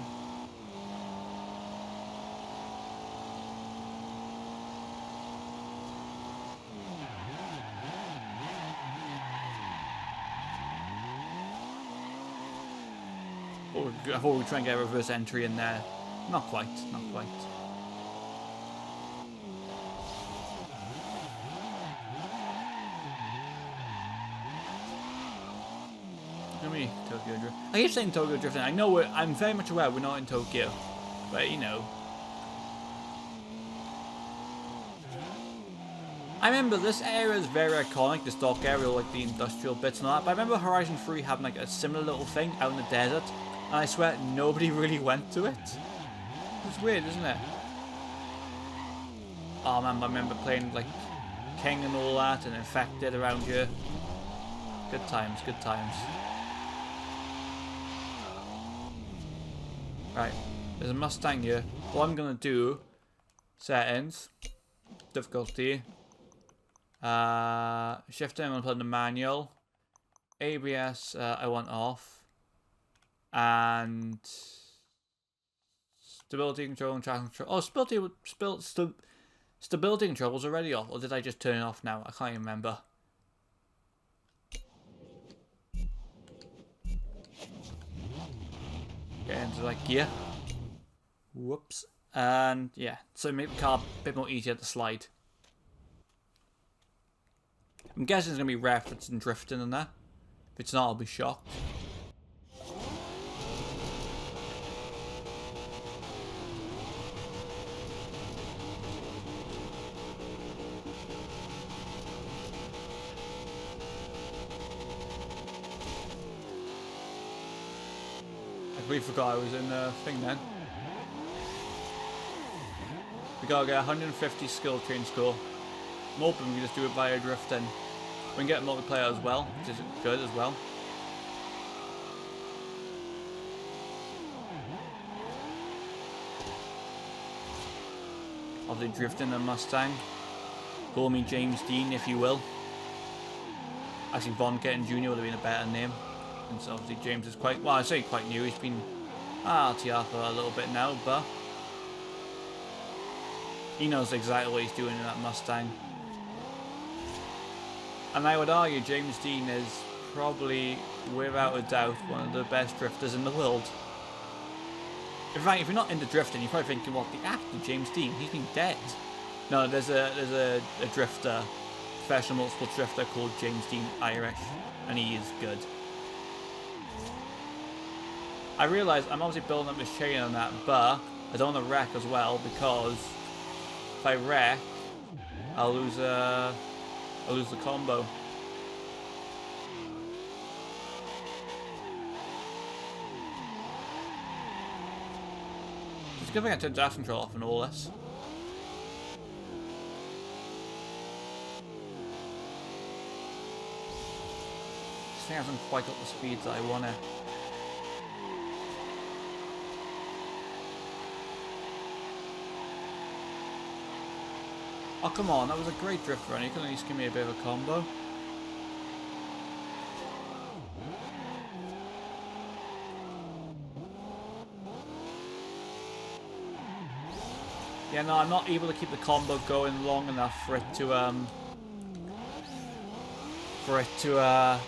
Speaker 1: I thought we'd try and get a reverse entry in there. Not quite, not quite. Tokyo Drift. I keep saying Tokyo Drifting. I know I'm very much aware we're not in Tokyo, but you know. I remember this area is very iconic, this dock area, like the industrial bits and all that. But I remember Horizon 3 having like a similar little thing out in the desert, and I swear nobody really went to it. It's weird, isn't it? Oh man, I remember playing like King and all that, and Infected around here. Good times, good times. Right, there's a Mustang here. What I'm gonna do, settings, difficulty, shifting, I'm gonna put in the manual, ABS, I want off, and stability control and traction control. Oh, stability control was already off, or did I just turn it off now? I can't even remember. Get into like gear. Whoops. And yeah, so make the car a bit more easier to slide. I'm guessing it's going to be referencing drifting and that. If it's not, I'll be shocked. I really forgot I was in the thing then. We gotta get 150 skill train score. I'm hoping we can just do it via drifting. We can get multiplayer as well, which is good as well. Obviously drifting a Mustang. Call me James Dean if you will. Actually Von Kitten Jr. would have been a better name. And so obviously James is quite, well I say quite new, he's been RTR for a little bit now, but he knows exactly what he's doing in that Mustang. And I would argue James Dean is probably, without a doubt, one of the best drifters in the world. In fact, if you're not into drifting, you're probably thinking, what, the actor James Dean? He's been dead. No, there's a drifter, professional multiple drifter called James Dean Irish, and he is good. I realise I'm obviously building up this chain on that, but I don't want to wreck as well, because if I wreck, I'll lose the combo. It's a good thing I turned dash control off and all this. This thing hasn't quite got the speeds that I want it. Oh come on, that was a great drift run. You can at least give me a bit of a combo. Yeah, no, I'm not able to keep the combo going long enough for it to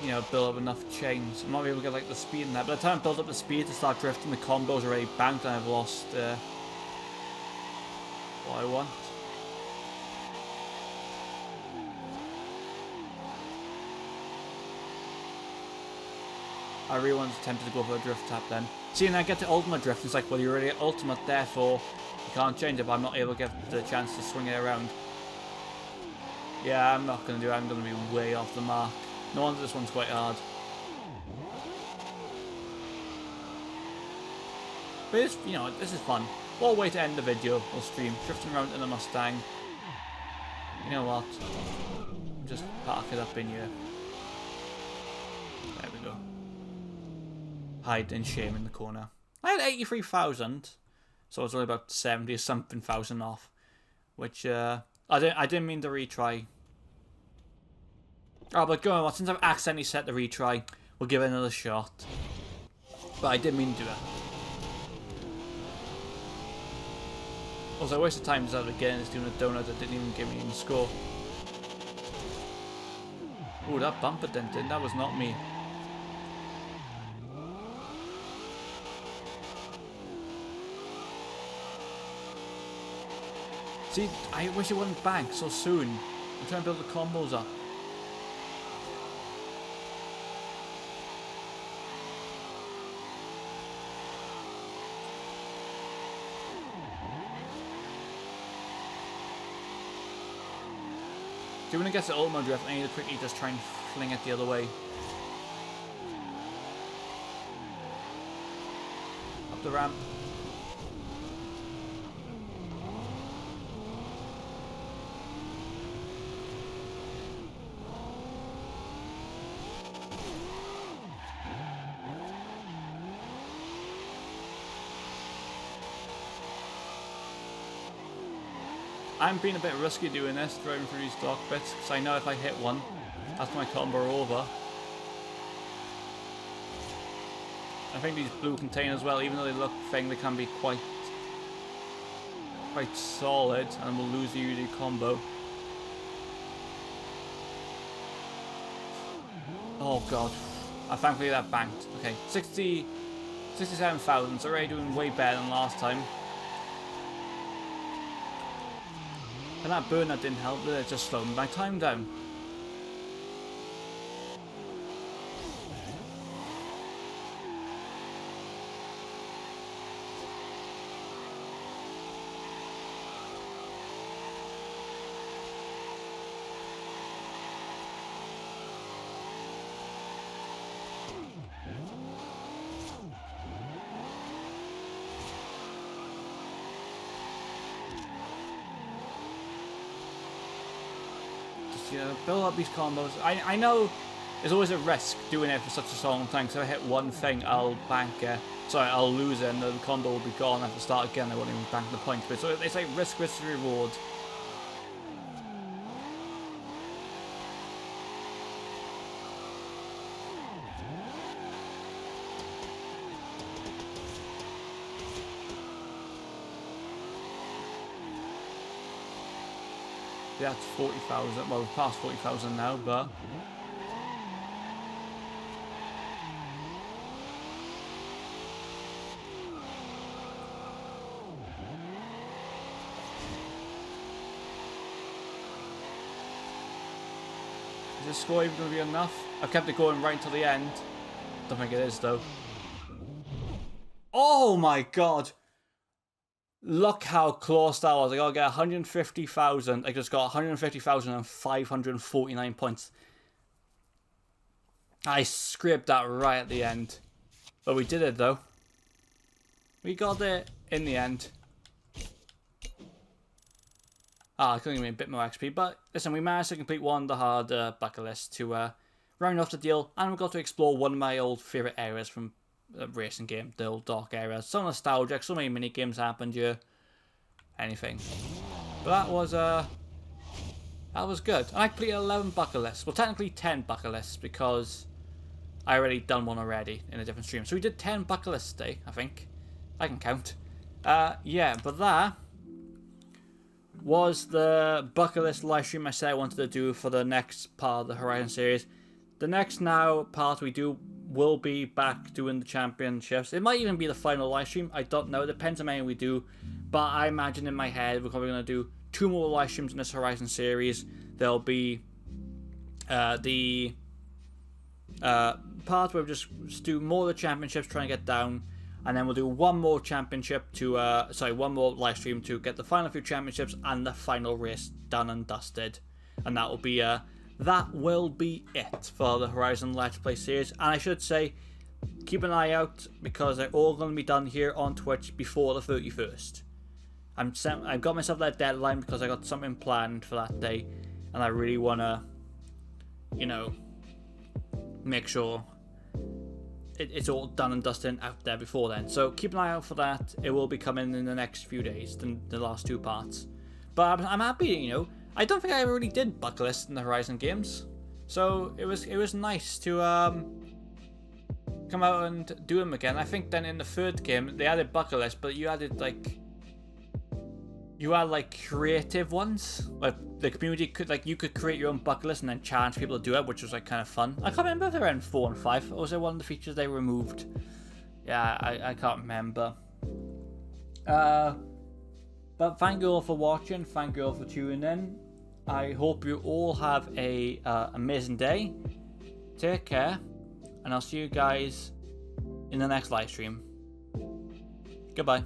Speaker 1: you know, build up enough chains. I'm not able to get like the speed in that. By the time I build up the speed to start drifting, the combo's already banked and I've lost what I want. I really was tempted to go for a drift tap then. See, and I get to ultimate drift, and it's like, well, you're already at ultimate, therefore you can't change it, but I'm not able to get the chance to swing it around. Yeah, I'm not going to do it. I'm going to be way off the mark. No wonder this one's quite hard. But it's, you know, this is fun. What a way to end the video or stream. Drifting around in the Mustang. You know what? Just park it up in here. There we go. Hide in shame in the corner. I had 83,000, so it's only about 70 or something thousand off, which I didn't mean to retry. Oh, but go on, since I've accidentally set the retry, we'll give it another shot. But I didn't mean to do that. Also, I wasted time just again just doing a donut that didn't even give me any score. Ooh, that bumper dented. That was not me. See, I wish it wouldn't bank so soon. I'm trying to build the combos up. See, when it gets to ultimate drift, I need to quickly just try and fling it the other way. Up the ramp. I'm being a bit risky doing this, driving through these dark bits, because I know if I hit one, that's my combo over. I think these blue containers, well, even though they look thing, they can be quite solid, and we'll lose the UD combo. Oh god. Thankfully that banked. Okay, 67,000, so already doing way better than last time. And that burnout didn't help, did it? Just slowed my time down. Build up these combos. I know there's always a risk doing it for such a long time, because if I hit one thing, I'll bank it. Sorry, I'll lose it, and the combo will be gone. I have to start again. I won't even bank the points. But so it's like risk, reward. get to 40,000. Well, we're past 40,000 now, but is this score even going to be enough? I've kept it going right until the end. Don't think it is, though. Oh my god! Look how close that was. I gotta get 150,000. I just got 150,549 points. I scraped that right at the end. But we did it, though. We got it in the end. I could give me a bit more XP, but listen, we managed to complete one of the hard bucket lists to round off the deal, and we got to explore one of my old favourite areas from the racing game, the old dark area. So nostalgic, so many mini games happened here. Anything. But that was good. And I completed 11 bucket lists. Well, technically 10 bucket lists because I already done one already in a different stream. So we did 10 bucket lists today, I think. I can count. Yeah, but that was the bucket list live stream I said I wanted to do for the next part of the Horizon series. The next part we do will be back doing the championships. It might even be the final live stream. I don't know. It depends on how many we do. But I imagine in my head we're probably going to do 2 more live streams in this Horizon series. There'll be the part where we just do more of the championships, trying to get down. And then we'll do one more championship to, one more live stream to get the final few championships and the final race done and dusted. And that will be it for the Horizon Let's Play series. And I should say, keep an eye out because they're all going to be done here on Twitch before the 31st. I've got myself that deadline because I got something planned for that day. And I really want to, make sure it's all done and dusted out there before then. So keep an eye out for that. It will be coming in the next few days, the last 2 parts. But I'm happy, I don't think I ever really did bucket lists in the Horizon games. So it was nice to come out and do them again. I think then in the 3rd game, they added bucket lists, but you added creative ones. Like the community you could create your own bucket list and then challenge people to do it, which was kind of fun. I can't remember if they were in 4 and 5, or was it one of the features they removed? Yeah, I can't remember. But thank you all for watching. Thank you all for tuning in. I hope you all have a amazing day. Take care, and I'll see you guys in the next live stream. Goodbye.